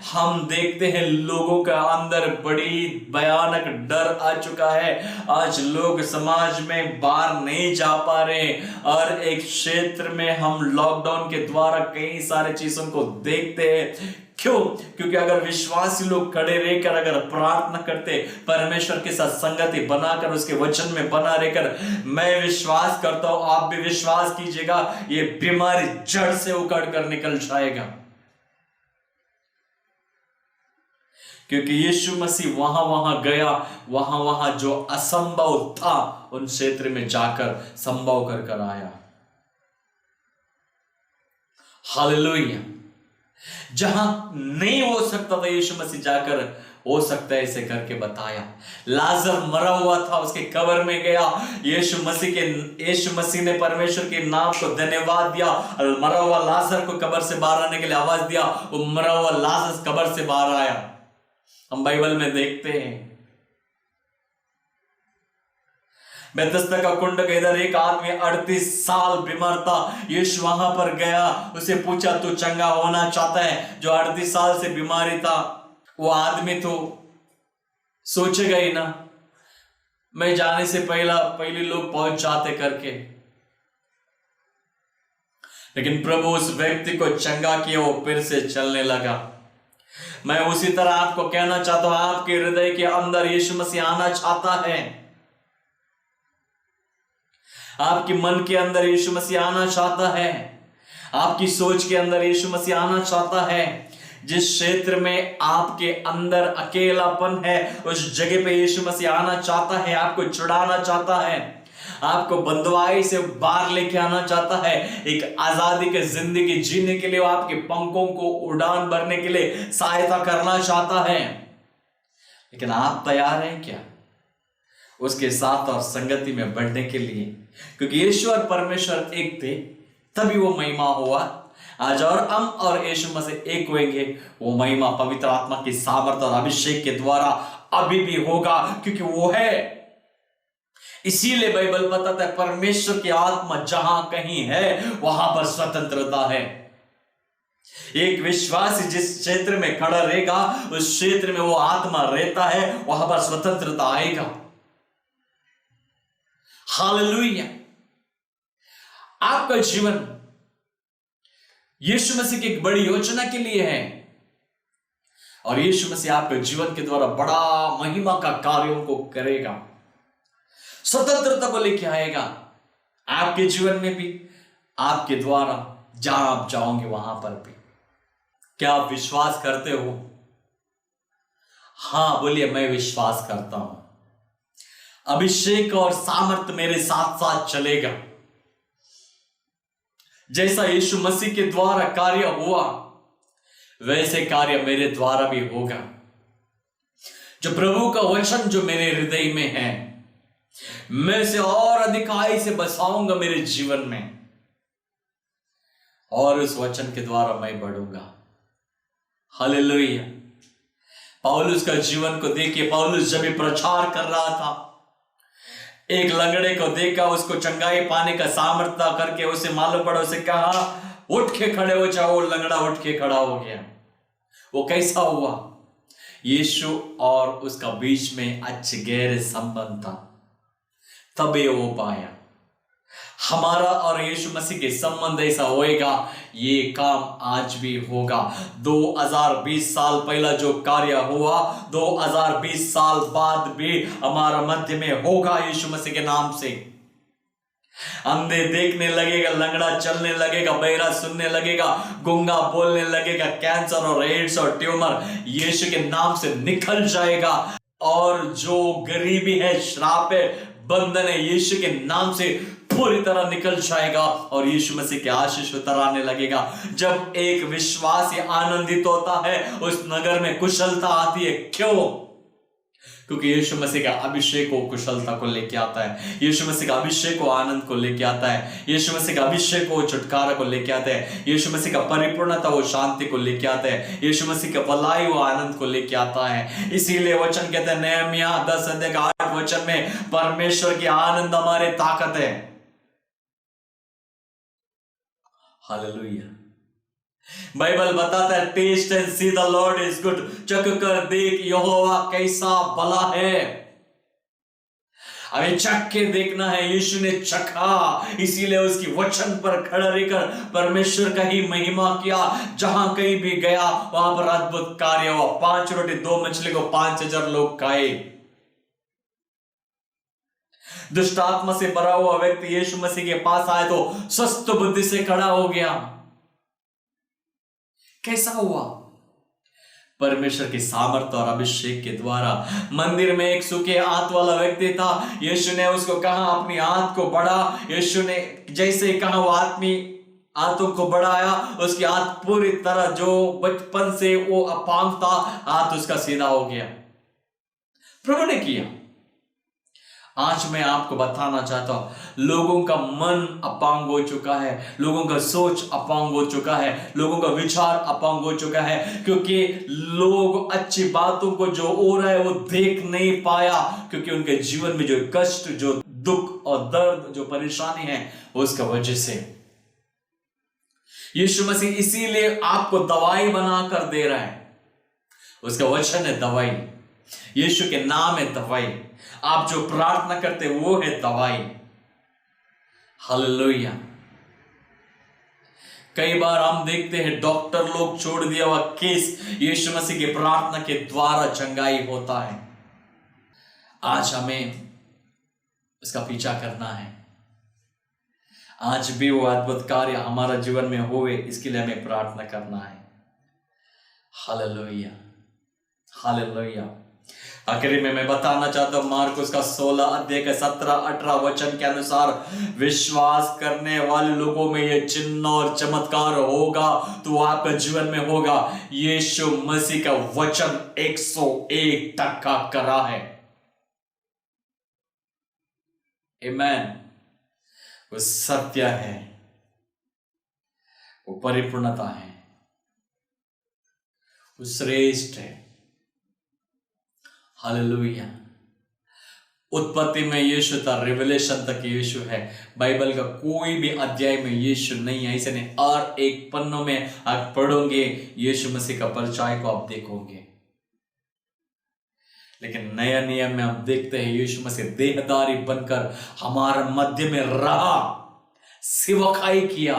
हम देखते हैं लोगों का अंदर बड़ी भयानक डर आ चुका है। आज लोग समाज में बाहर नहीं जा पा रहे। और एक क्षेत्र में हम लॉकडाउन के द्वारा कई सारे चीजों को देखते हैं। क्यों? क्योंकि अगर विश्वासी लोग खड़े रहकर अगर प्रार्थना करते, परमेश्वर के साथ संगति बनाकर उसके वचन में बना रहकर, मैं विश्वास करता हूं, आप भी विश्वास कीजिएगा, ये बीमारी जड़ से उखड़ कर निकल जाएगा। क्योंकि यीशु मसीह वहां गया, वहां जो असंभव था उन क्षेत्र में जाकर संभव कर आया। हालेलुया। जहां नहीं हो सकता था यीशु मसीह जाकर हो सकता है इसे करके बताया। लाजर मरा हुआ था, उसके कब्र में गया, यीशु मसीह ने परमेश्वर के नाम को धन्यवाद दिया और मरा हुआ लाजर को कब्र से बाहर आने के लिए आवाज दिया। वो मरा हुआ लाजर कब्र से बाहर आया। हम बाइबल में देखते हैं बेथस्दा का कुंड के इधर एक आदमी 38 साल बीमार था। यीशु वहां पर गया, उसे पूछा तू चंगा होना चाहता है? जो 38 साल से बीमारी था, वो आदमी तो सोचेगा ही ना, मैं जाने से पहले लोग पहुंच जाते करके। लेकिन प्रभु उस व्यक्ति को चंगा किया, वो फिर से चलने लगा। मैं उसी तरह आपको कहना चाहता हूं, आपके हृदय के अंदर यीशु मसीह आना चाहता है। आपके मन के अंदर यीशु मसीह आना चाहता है। आपकी सोच के अंदर यीशु मसीह आना चाहता है। जिस क्षेत्र में आपके अंदर अकेलापन है, उस जगह पे यीशु मसीह आना चाहता है, आपको छुड़ाना चाहता है, आपको बंधुआई से बाहर लेके आना चाहता है। एक आजादी की जिंदगी जीने के लिए, वो आपके पंखों को उड़ान भरने के लिए सहायता करना चाहता है। लेकिन आप तैयार हैं क्या उसके साथ और संगति में बढ़ने के लिए? क्योंकि यीशु और परमेश्वर एक थे, तभी वो महिमा हुआ। आज और हम और यीशु मसीह एक होंगे, वो महिमा पवित्र आत्मा की सामर्थ्य और अभिषेक के द्वारा अभी भी होगा, क्योंकि वो है। इसीलिए बाइबल बताता है परमेश्वर की आत्मा जहां कहीं है वहां पर स्वतंत्रता है। एक विश्वासी जिस क्षेत्र में खड़ा रहेगा, उस क्षेत्र में वो आत्मा रहता है, वहां पर स्वतंत्रता आएगा। हालेलुया। आपका जीवन यीशु मसीह की एक बड़ी योजना के लिए है, और यीशु मसीह आपके जीवन के द्वारा बड़ा महिमा का कार्यों को करेगा, स्वतंत्रता को लेके आएगा आपके जीवन में भी, आपके द्वारा जहां आप जाओगे वहां पर भी। क्या आप विश्वास करते हो? हाँ बोलिए, मैं विश्वास करता हूं अभिषेक और सामर्थ मेरे साथ साथ चलेगा। जैसा यीशु मसीह के द्वारा कार्य हुआ वैसे कार्य मेरे द्वारा भी होगा। जो प्रभु का वचन जो मेरे हृदय में है मैं इसे और अधिकाई से बसाऊंगा मेरे जीवन में, और उस वचन के द्वारा मैं बढ़ूंगा। हालेलुया। पौलुस का जीवन को देखिए, पौलुस जब भी प्रचार कर रहा था एक लंगड़े को देखा, उसको चंगाई पाने का सामर्थ्य करके उसे मालूम पड़ा, उसे कहा उठ के खड़े हो जाओ। वो लंगड़ा उठ के खड़ा हो गया। वो कैसा हुआ? यीशु और उसका बीच में अच्छे गहरे संबंध था, तभी वो पाया। हमारा और यीशु मसीह के संबंध ऐसा होएगा, ये काम आज भी होगा। 2020 साल पहला जो कार्य हुआ 2020 साल बाद भी हमारा मध्य में होगा यीशु मसीह के नाम से। अंधे देखने लगेगा, लंगड़ा चलने लगेगा, बहरा सुनने लगेगा, गूंगा बोलने लगेगा, कैंसर और एड्स और ट्यूमर यीशु के नाम से निकल जाएगा। और जो गरीबी है, श्राप है, बंधन है, यीशु के नाम से पूरी तरह निकल जाएगा और यीशु मसीह के आशीष उतर आने लगेगा। जब एक विश्वासी आनंदित होता है उस नगर में कुशलता आती है। क्यों? क्योंकि यीशु मसीह का अभिषेक को कुशलता को लेके आता है, यीशु मसीह का अभिषेक को आनंद को लेके आता है, यीशु मसीह का अभिषेक को छुटकारा को लेके आता है, यीशु मसीह का परिपूर्णता वो शांति को लेके आता है, यीशु मसीह का भलाई वो आनंद को लेके आता है। इसीलिए वचन कहते हैं नहम्याह 10:8 वचन में, परमेश्वर की आनंद हमारे ताकत है। हालेलुया। बाइबल बताता है taste and see the Lord is good, चख कर देख यहोवा कैसा भला है। अभी चख के देखना है। यीशु ने चखा, इसीलिए उसकी वचन पर खड़ा रहकर परमेश्वर का ही महिमा किया। जहां कहीं भी गया वहां पर अद्भुत कार्य हुआ। 5 रोटी 2 मछली को 5000 लोग खाए। दुष्ट आत्मा से भरा हुआ व्यक्ति यीशु मसीह के पास आए तो स्वस्थ बुद्धि से खड़ा हो गया। कैसा हुआ? परमेश्वर की सामर्थ्य और अभिषेक के द्वारा। मंदिर में एक सूखे हाथ वाला व्यक्ति था, यीशु ने उसको कहा अपनी हाथ को बढ़ा। यीशु ने जैसे कहा वो आदमी हाथों को बढ़ाया, उसकी हाथ पूरी तरह, जो बचपन से वो अपांग था, हाथ उसका सीधा हो गया। प्रभु ने किया। आज मैं आपको बताना चाहता हूं, लोगों का मन अपांग हो चुका है, लोगों का सोच अपांग हो चुका है, लोगों का विचार अपांग हो चुका है, क्योंकि लोग अच्छी बातों को जो हो रहा है वो देख नहीं पाया, क्योंकि उनके जीवन में जो कष्ट, जो दुख और दर्द, जो परेशानी है उसका वजह से। यीशु मसीह इसीलिए आपको दवाई बनाकर दे रहा है। उसका वचन है दवाई, यीशु के नाम है दवाई। आप जो प्रार्थना करते वो है दवाई। हालेलुया। कई बार हम देखते हैं डॉक्टर लोग छोड़ दिया हुआ केस यीशु मसीह की प्रार्थना के द्वारा चंगाई होता है। आज हमें उसका पीछा करना है। आज भी वो अद्भुत कार्य हमारा जीवन में होवे, इसके लिए हमें प्रार्थना करना है। Hallelujah, hallelujah. आखिरी में मैं बताना चाहता हूं मार्कुस का 16 अध्याय के 17-18 वचन के अनुसार, विश्वास करने वाले लोगों में ये चिन्ह और चमत्कार होगा तो आपका जीवन में होगा। यीशु मसीह का वचन 101% करा है। आमीन। वो सत्य है, वो परिपूर्णता है, वो श्रेष्ठ है। हालेलुया। उत्पत्ति में यीशु था, रिवलेशन तक यीशु है। बाइबल का कोई भी अध्याय में यीशु नहीं है। ऐसे नहीं, और एक पन्नों में आप पढ़ोगे यीशु मसीह का परिचय को आप देखोगे। लेकिन नया नियम में आप देखते हैं यीशु मसीह देहधारी बनकर हमारे मध्य में रहा, सेवकाई किया,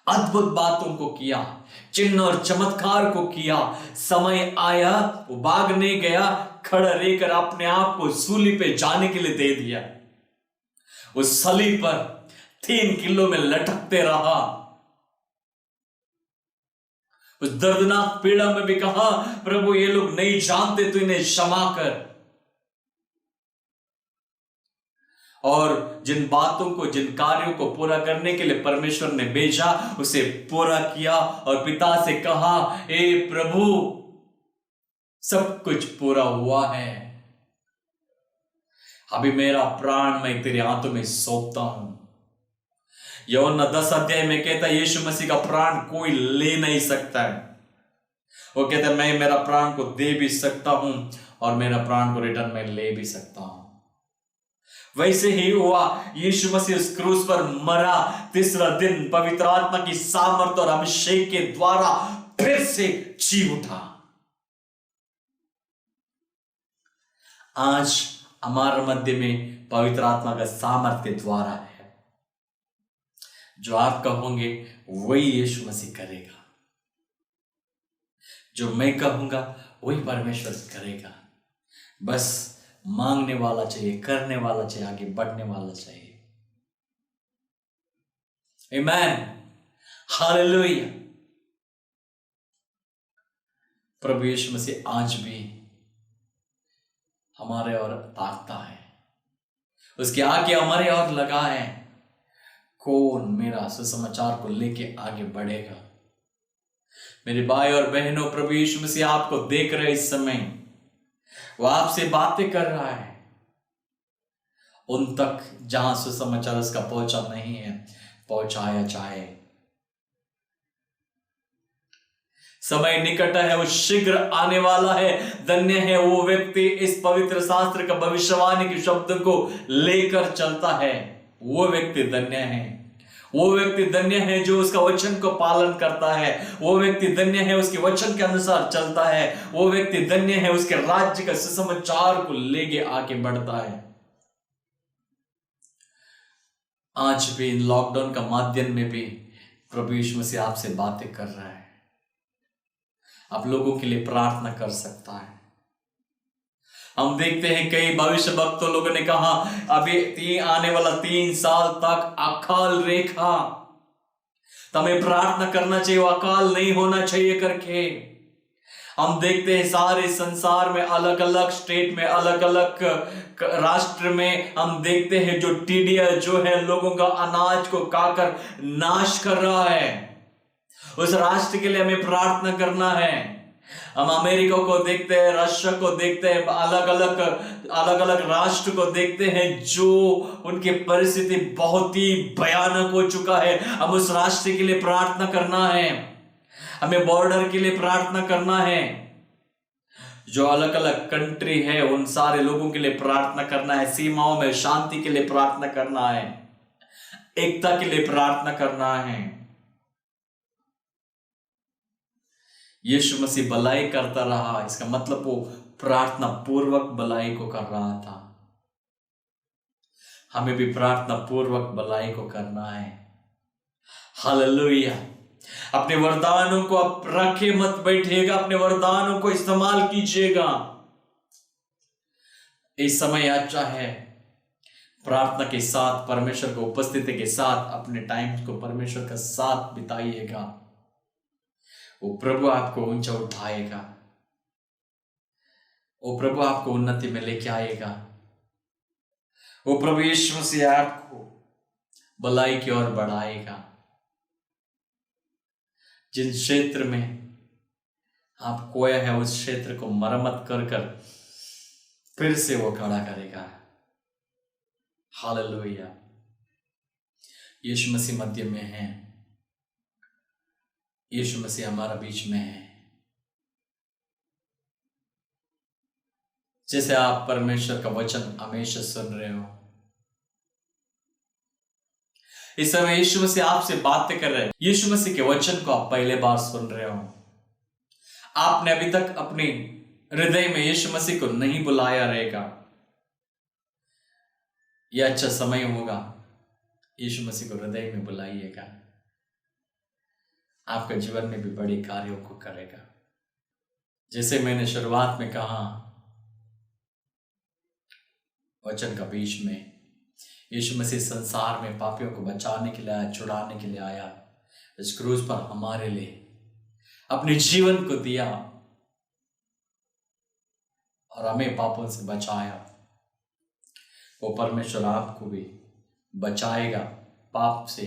अद्भुत बातों को किया, चिन्ह और चमत्कार को किया। समय आया वो भाग नहीं गया, खड़ा रहकर अपने आप को सूली पे जाने के लिए दे दिया। वो सलीब पर 3 किलो में लटकते रहा। उस दर्दनाक पीड़ा में भी कहा, प्रभु ये लोग नहीं जानते, तो इन्हें क्षमा कर। और जिन बातों को, जिन कार्यों को पूरा करने के लिए परमेश्वर ने भेजा, उसे पूरा किया और पिता से कहा, ए प्रभु सब कुछ पूरा हुआ है, अभी मेरा प्राण मैं तेरे हाथों में सौंपता हूं। यूहन्ना 10 अध्याय में कहता है, यीशु मसीह का प्राण कोई ले नहीं सकता है। वो कहता है, मैं मेरा प्राण को दे भी सकता हूं और मेरा प्राण को रिटर्न में ले भी सकता हूं। वैसे ही हुआ, यीशु मसीह उस क्रूस पर मरा, तीसरा दिन पवित्र आत्मा की सामर्थ और अभिषेक के द्वारा फिर से जी उठा। आज हमारे मध्य में पवित्र आत्मा का सामर्थ्य के द्वारा है। जो आप कहोगे वही यीशु मसीह करेगा, जो मैं कहूंगा वही परमेश्वर करेगा। बस मांगने वाला चाहिए, करने वाला चाहिए, आगे बढ़ने वाला चाहिए। आमीन, हालेलुया। प्रभु यीशु मसीह आज भी हमारे और ताकता है, उसके आगे हमारे और लगा है। कौन मेरा सुसमाचार को लेके आगे बढ़ेगा? मेरे भाई और बहनों, प्रभु यीशु मसीह आपको देख रहे इस समय, वो आपसे बातें कर रहा है। उन तक जहां सुसमाचार उसका पहुंचा नहीं है, पहुंचाया जाए। समय निकट है, वो शीघ्र आने वाला है। धन्य है वो व्यक्ति इस पवित्र शास्त्र का भविष्यवाणी के शब्द को लेकर चलता है। वो व्यक्ति धन्य है। वो व्यक्ति धन्य है जो उसका वचन को पालन करता है। वो व्यक्ति धन्य है उसके वचन के अनुसार चलता है। वो व्यक्ति धन्य है उसके राज्य का सुसमाचार को लेके आगे बढ़ता है। आज भी इन लॉकडाउन का माध्यम में भी प्रभु यीशु मसीह आपसे बातें कर रहा है, आप लोगों के लिए प्रार्थना कर सकता है। हम देखते हैं कई भविष्य भक्तों लोगों ने कहा अभी आने वाला 3 साल तक अकाल रेखा, तो हमें प्रार्थना करना चाहिए वो अकाल नहीं होना चाहिए करके। हम देखते हैं सारे संसार में, अलग अलग स्टेट में, अलग अलग राष्ट्र में हम देखते हैं जो टिड्डियां जो है लोगों का अनाज को खाकर नाश कर रहा है। उस राष्ट्र के लिए हमें प्रार्थना करना है। हम अमेरिका को देखते हैं, रशिया को देखते हैं, अलग अलग राष्ट्र को देखते हैं जो उनकी परिस्थिति बहुत ही भयानक हो चुका है। हम उस राष्ट्र के लिए प्रार्थना करना है, हमें बॉर्डर के लिए प्रार्थना करना है। जो अलग अलग कंट्री है उन सारे लोगों के लिए प्रार्थना करना है। सीमाओं में शांति के लिए प्रार्थना करना है, एकता के लिए प्रार्थना करना है। यीशु मसीह भलाई करता रहा, इसका मतलब वो प्रार्थना पूर्वक भलाई को कर रहा था। हमें भी प्रार्थना पूर्वक भलाई को करना है। हालेलुया। अपने वरदानों को आप रखे मत बैठिएगा, अपने वरदानों को इस्तेमाल कीजिएगा। इस समय अच्छा है, प्रार्थना के साथ, परमेश्वर की उपस्थिति के साथ अपने टाइम को परमेश्वर का साथ बिताइएगा। वो प्रभु आपको ऊंचा उठाएगा, वो प्रभु आपको उन्नति में लेके आएगा। वो प्रभु यीशु मसीह आपको भलाई की ओर बढ़ाएगा। जिन क्षेत्र में आप खोया है उस क्षेत्र को मरम्मत कर फिर से वो खड़ा करेगा। हालेलुया। यीशु मसीह मध्य में है, यीशु मसीह हमारा बीच में है। जैसे आप परमेश्वर का वचन हमेशा सुन रहे हो, इस समय यीशु मसीह आपसे बातें कर रहे हैं। यीशु मसीह के वचन को आप पहले बार सुन रहे हो, आपने अभी तक अपने हृदय में यीशु मसीह को नहीं बुलाया रहेगा। यह अच्छा समय होगा, यीशु मसीह को हृदय में बुलाइएगा। आपके जीवन में भी बड़े कार्यों को करेगा। जैसे मैंने शुरुआत में कहा, वचन का बीच में यीशु मसीह संसार में पापियों को बचाने के लिए आया, छुड़ाने के लिए आया। इस क्रूस पर हमारे लिए अपने जीवन को दिया और हमें पापों से बचाया, वो परमेश्वर आपको भी बचाएगा, पाप से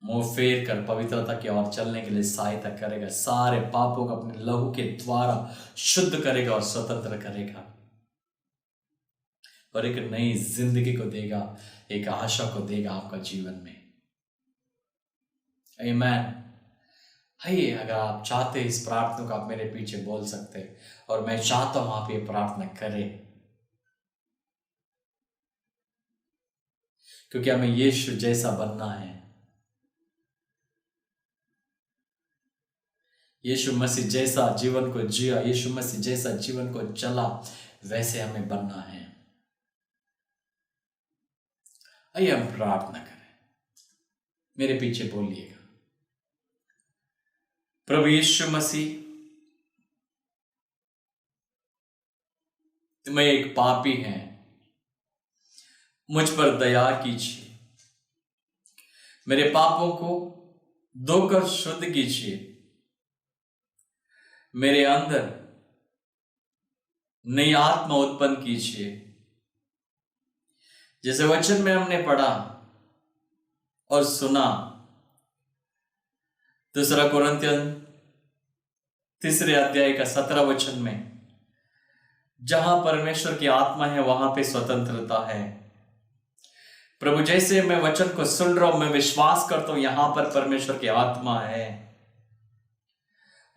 मुंह फेर कर पवित्रता की ओर चलने के लिए सहायता करेगा, सारे पापों को अपने लहू के द्वारा शुद्ध करेगा और स्वतंत्र करेगा, और एक नई जिंदगी को देगा, एक आशा को देगा आपका जीवन में। आमीन। आइए, अगर आप चाहते इस प्रार्थना को आप मेरे पीछे बोल सकते, और मैं चाहता हूं आप ये प्रार्थना करें, क्योंकि हमें यीशु जैसा बनना है। यीशु मसीह जैसा जीवन को जिया, यीशु मसीह जैसा जीवन को चला, वैसे हमें बनना है। आइए हम प्रार्थना करें, मेरे पीछे बोलिएगा। प्रभु यीशु मसीह, मैं एक पापी हैं, मुझ पर दया कीजिए, मेरे पापों को धोकर शुद्ध कीजिए, मेरे अंदर नई आत्मा उत्पन्न कीजिए। जैसे वचन में हमने पढ़ा और सुना, 2 कुरिन्थियन 3 अध्याय का 17 वचन में, जहां परमेश्वर की आत्मा है वहां पे स्वतंत्रता है। प्रभु, जैसे मैं वचन को सुन रहा हूं, मैं विश्वास करता हूं यहां पर परमेश्वर की आत्मा है,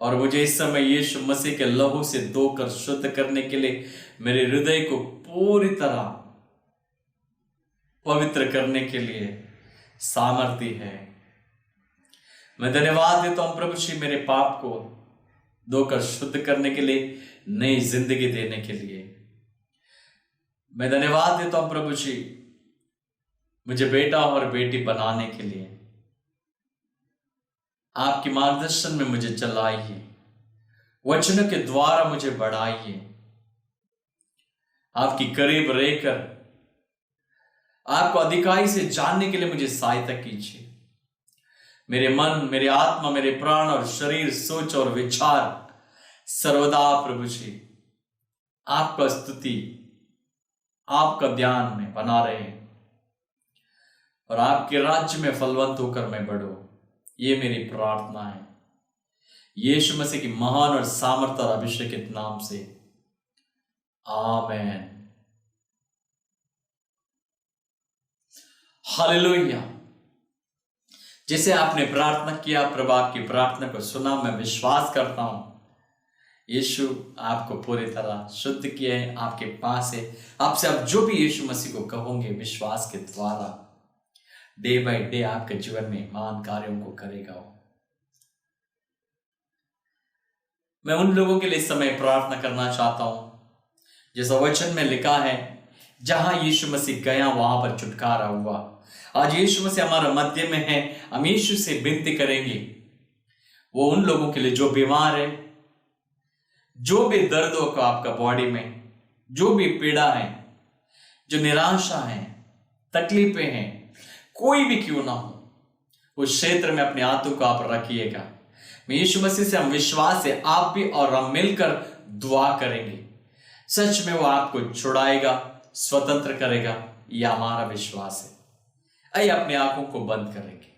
और मुझे इस समय यीशु मसीह के लहू से धोकर शुद्ध करने के लिए मेरे हृदय को पूरी तरह पवित्र करने के लिए सामर्थ्य है। मैं धन्यवाद देता हूं प्रभु जी, मेरे पाप को धोकर शुद्ध करने के लिए, नई जिंदगी देने के लिए। मैं धन्यवाद देता हूं प्रभु जी, मुझे बेटा और बेटी बनाने के लिए। आपके मार्गदर्शन में मुझे चलाइए, वचनों के द्वारा मुझे बढ़ाइए, आपकी करीब रहकर आपको अधिकाई से जानने के लिए मुझे सहायता कीजिए। मेरे मन, मेरे आत्मा, मेरे प्राण और शरीर, सोच और विचार सर्वदा प्रभु जी आपका स्तुति, आपका ध्यान में बना रहे, और आपके राज्य में फलवंत होकर मैं बढ़ूं। ये मेरी प्रार्थना है, यीशु मसीह की महान और सामर्थ और अभिषेकित नाम से, आमेन। हालेलुया। जैसे आपने प्रार्थना किया, प्रभु आपकी प्रार्थना को सुना, मैं विश्वास करता हूं यीशु आपको पूरी तरह शुद्ध किया है, आपके पास है। आपसे आप जो भी यीशु मसीह को कहोगे विश्वास के द्वारा, डे बाय डे आपके जीवन में महान कार्यों को करेगा। मैं उन लोगों के लिए इस समय प्रार्थना करना चाहता हूं, जैसा वचन में लिखा है, जहां यीशु मसीह गया वहां पर छुटकारा हुआ। आज यीशु मसीह हमारे मध्य में है, हम यीशु से विनती करेंगे, वो उन लोगों के लिए जो बीमार है, जो भी दर्द हो का आपका बॉडी में, जो भी पीड़ा है, जो निराशा है, तकलीफें हैं, कोई भी क्यों ना हो, उस क्षेत्र में अपने हाथों को आप रखिएगा। मैं यीशु मसीह से हम विश्वास है, आप भी और हम मिलकर दुआ करेंगे, सच में वो आपको छुड़ाएगा, स्वतंत्र करेगा, यह हमारा विश्वास है। आइए अपने आंखों को बंद करेंगे।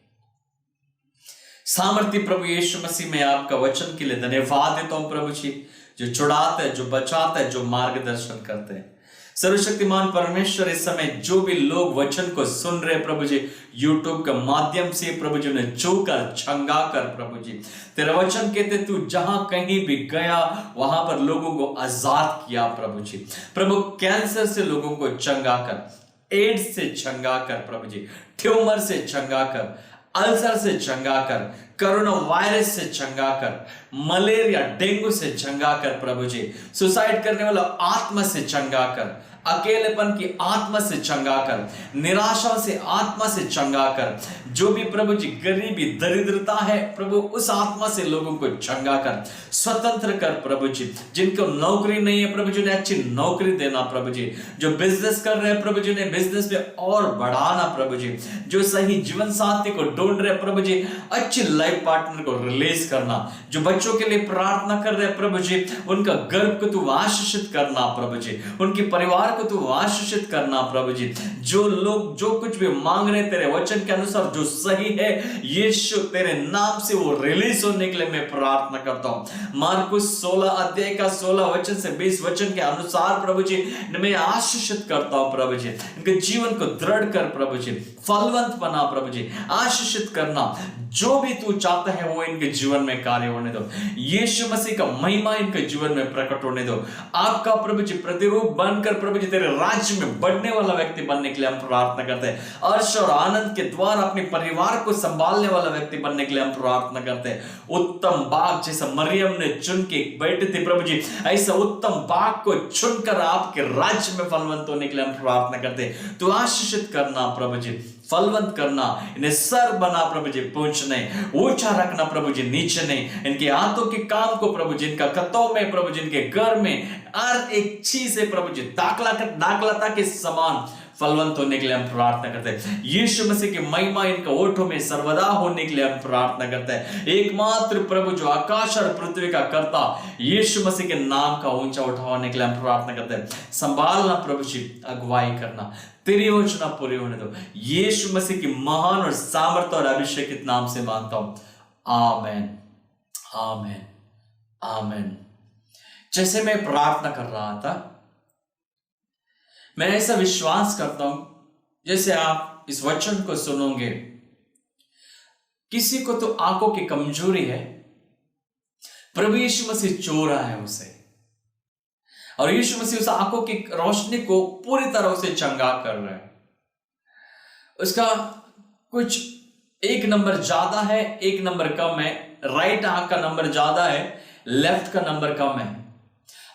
सामर्थ्य प्रभु यीशु मसीह, में आपका वचन के लिए धन्यवाद देता हूं प्रभु जी, जो छुड़ाता है, जो बचाता है, जो मार्गदर्शन करते हैं। सर्वशक्तिमान परमेश्वर, इस समय जो भी लोग वचन को सुन रहे प्रभु जी, यूट्यूब के माध्यम से प्रभु जी ने छूकर, छंगा कर प्रभु जी, तेरा वचन कहते तू जहां कहीं भी गया वहां पर लोगों को आजाद किया प्रभु जी। प्रभु, कैंसर से लोगों को छंगा कर, एड्स से छंगा कर प्रभु जी, ट्यूमर से छंगा कर, अल्सर से छंगा कर, कोरोना वायरस से छंगा कर, मलेरिया, डेंगू से छंगा कर प्रभु जी, सुसाइड करने वाला आत्मा से छंगा कर, अकेलेपन की आत्मा से चंगा कर, निराशा से आत्मा से चंगा कर। जो भी प्रभु जी गरीबी दरिद्रता है प्रभु, उस आत्मा से लोगों को चंगा कर, स्वतंत्र कर प्रभु जी। जिनको नौकरी नहीं है प्रभु जी ने अच्छी नौकरी देना प्रभु जी। जो बिजनेस कर रहे हैं प्रभु जी ने बिजनेस में और बढ़ाना प्रभु जी। जो सही जीवन साथी को ढूंढ रहे प्रभु जी, अच्छी लाइफ पार्टनर को रिलीज करना। जो बच्चों के लिए प्रार्थना कर रहे हैं प्रभु जी, उनका गर्भ को तू आशीषित करना प्रभु जी, उनके परिवार को तू आशीषित करना प्रभु जी। जो लोग जो कुछ भी मांग रहे तेरे वचन के अनुसार जो सही है यीशु तेरे नाम से वो रिलीज होने के लिए मैं प्रार्थना करता हूं। मार्कुस 16 अध्याय का 16 वचन से 20 वचन के अनुसार प्रभु जी मैं आशीषित करता हूं प्रभु जी। इनके जीवन को दृढ़ कर प्रभु जी, फलवंत बना प्रभु जी, आशीषित करना। जो भी तू चाहता है वो इनके जीवन में कार्य होने दो। यीशु मसीह का महिमा इनके जीवन में प्रकट होने दो। आपका प्रभु जी प्रतिरूप बनकर प्रभु जी तेरे राज्य में बढ़ने वाला व्यक्ति बनने के लिए हम प्रार्थना करते हैं। हर्ष और आनंद के द्वारा अपने परिवार को संभालने वाला व्यक्ति बनने के लिए हम प्रार्थना करते हैं। उत्तम बाग जैसा मरियम ने चुन के बैठे थे प्रभु जी, ऐसा उत्तम बाग को चुनकर आपके राज्य में फलवंत होने के लिए हम प्रार्थना करते हैं। तो आशीषित करना प्रभु जी, फलवंत करना, इन्हें सर बना प्रभु जी, पूंछ नहीं ऊंचा रखना प्रभु जी, नीचे नहीं। इनके हाथों के काम को प्रभु जी, इनका कतों में प्रभु जी, इनके घर में हर एक चीज से प्रभु जी दाखलता के समान फलवंत होने के लिए हम प्रार्थना करते हैं। यीशु मसीह की महिमा इनका ओठों में सर्वदा होने के लिए हम प्रार्थना करते हैं। एकमात्र प्रभु जो आकाश और पृथ्वी का कर्ता, यीशु मसीह के नाम का ऊंचा उठाने के लिए हम प्रार्थना करते हैं। संभालना प्रभु जी, अगुवाई करना, तेरी योजना पूरी होने दो। यीशु मसीह की महान और सामर्थ और अभिषेकित नाम से मांगता हूं, आमेन, आमेन, आमेन। जैसे मैं प्रार्थना कर रहा था, मैं ऐसा विश्वास करता हूं जैसे आप इस वचन को सुनोगे, किसी को तो आंखों की कमजोरी है, प्रभु यीशु मसीह चोरा है उसे, और यीशु मसीह उस आंखों की रोशनी को पूरी तरह से चंगा कर रहे हैं। उसका कुछ एक नंबर ज्यादा है, एक नंबर कम है, राइट आंख का नंबर ज्यादा है, लेफ्ट का नंबर कम है,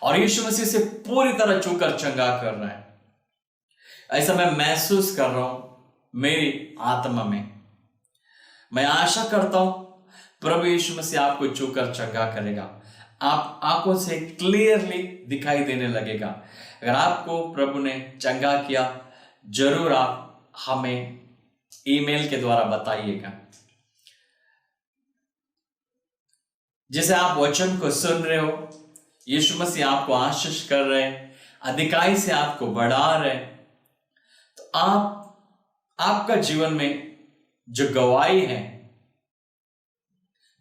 और यीशु मसीह से पूरी तरह छूकर चंगा कर रहा है। ऐसा मैं महसूस कर रहा हूं मेरी आत्मा में। मैं आशा करता हूं प्रभु यीशु मसीह आपको छूकर चंगा करेगा, आप आंखों से क्लियरली दिखाई देने लगेगा। अगर आपको प्रभु ने चंगा किया, जरूर आप हमें ईमेल के द्वारा बताइएगा। जैसे आप वचन को सुन रहे हो, यीशु मसीह आपको आशीष कर रहे हैं, अधिकाई से आपको बढ़ा रहे हैं, तो आपका जीवन में जो गवाही है,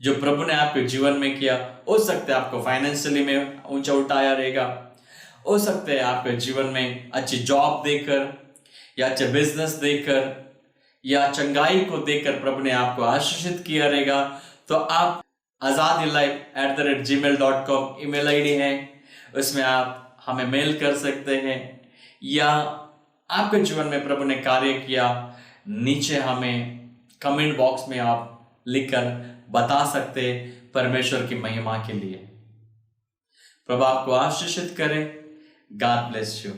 जो प्रभु ने आपके जीवन में किया, हो सकता है आपको फाइनेंशियली में ऊंचा उठाया रहेगा, हो सकता है आपके जीवन में अच्छी जॉब देकर या अच्छा बिजनेस देकर या चंगाई को देकर प्रभु ने आपको आशीषित किया रहेगा। तो आप azadilife@gmail.com ईमेल आईडी है, उसमें आप हमें मेल कर सकते हैं, या आपके जीवन में प्रभु ने कार्य किया, नीचे हमें कमेंट बॉक्स में आप लिखकर बता सकते परमेश्वर की महिमा के लिए। प्रभु आपको आशीषित करे। God bless you.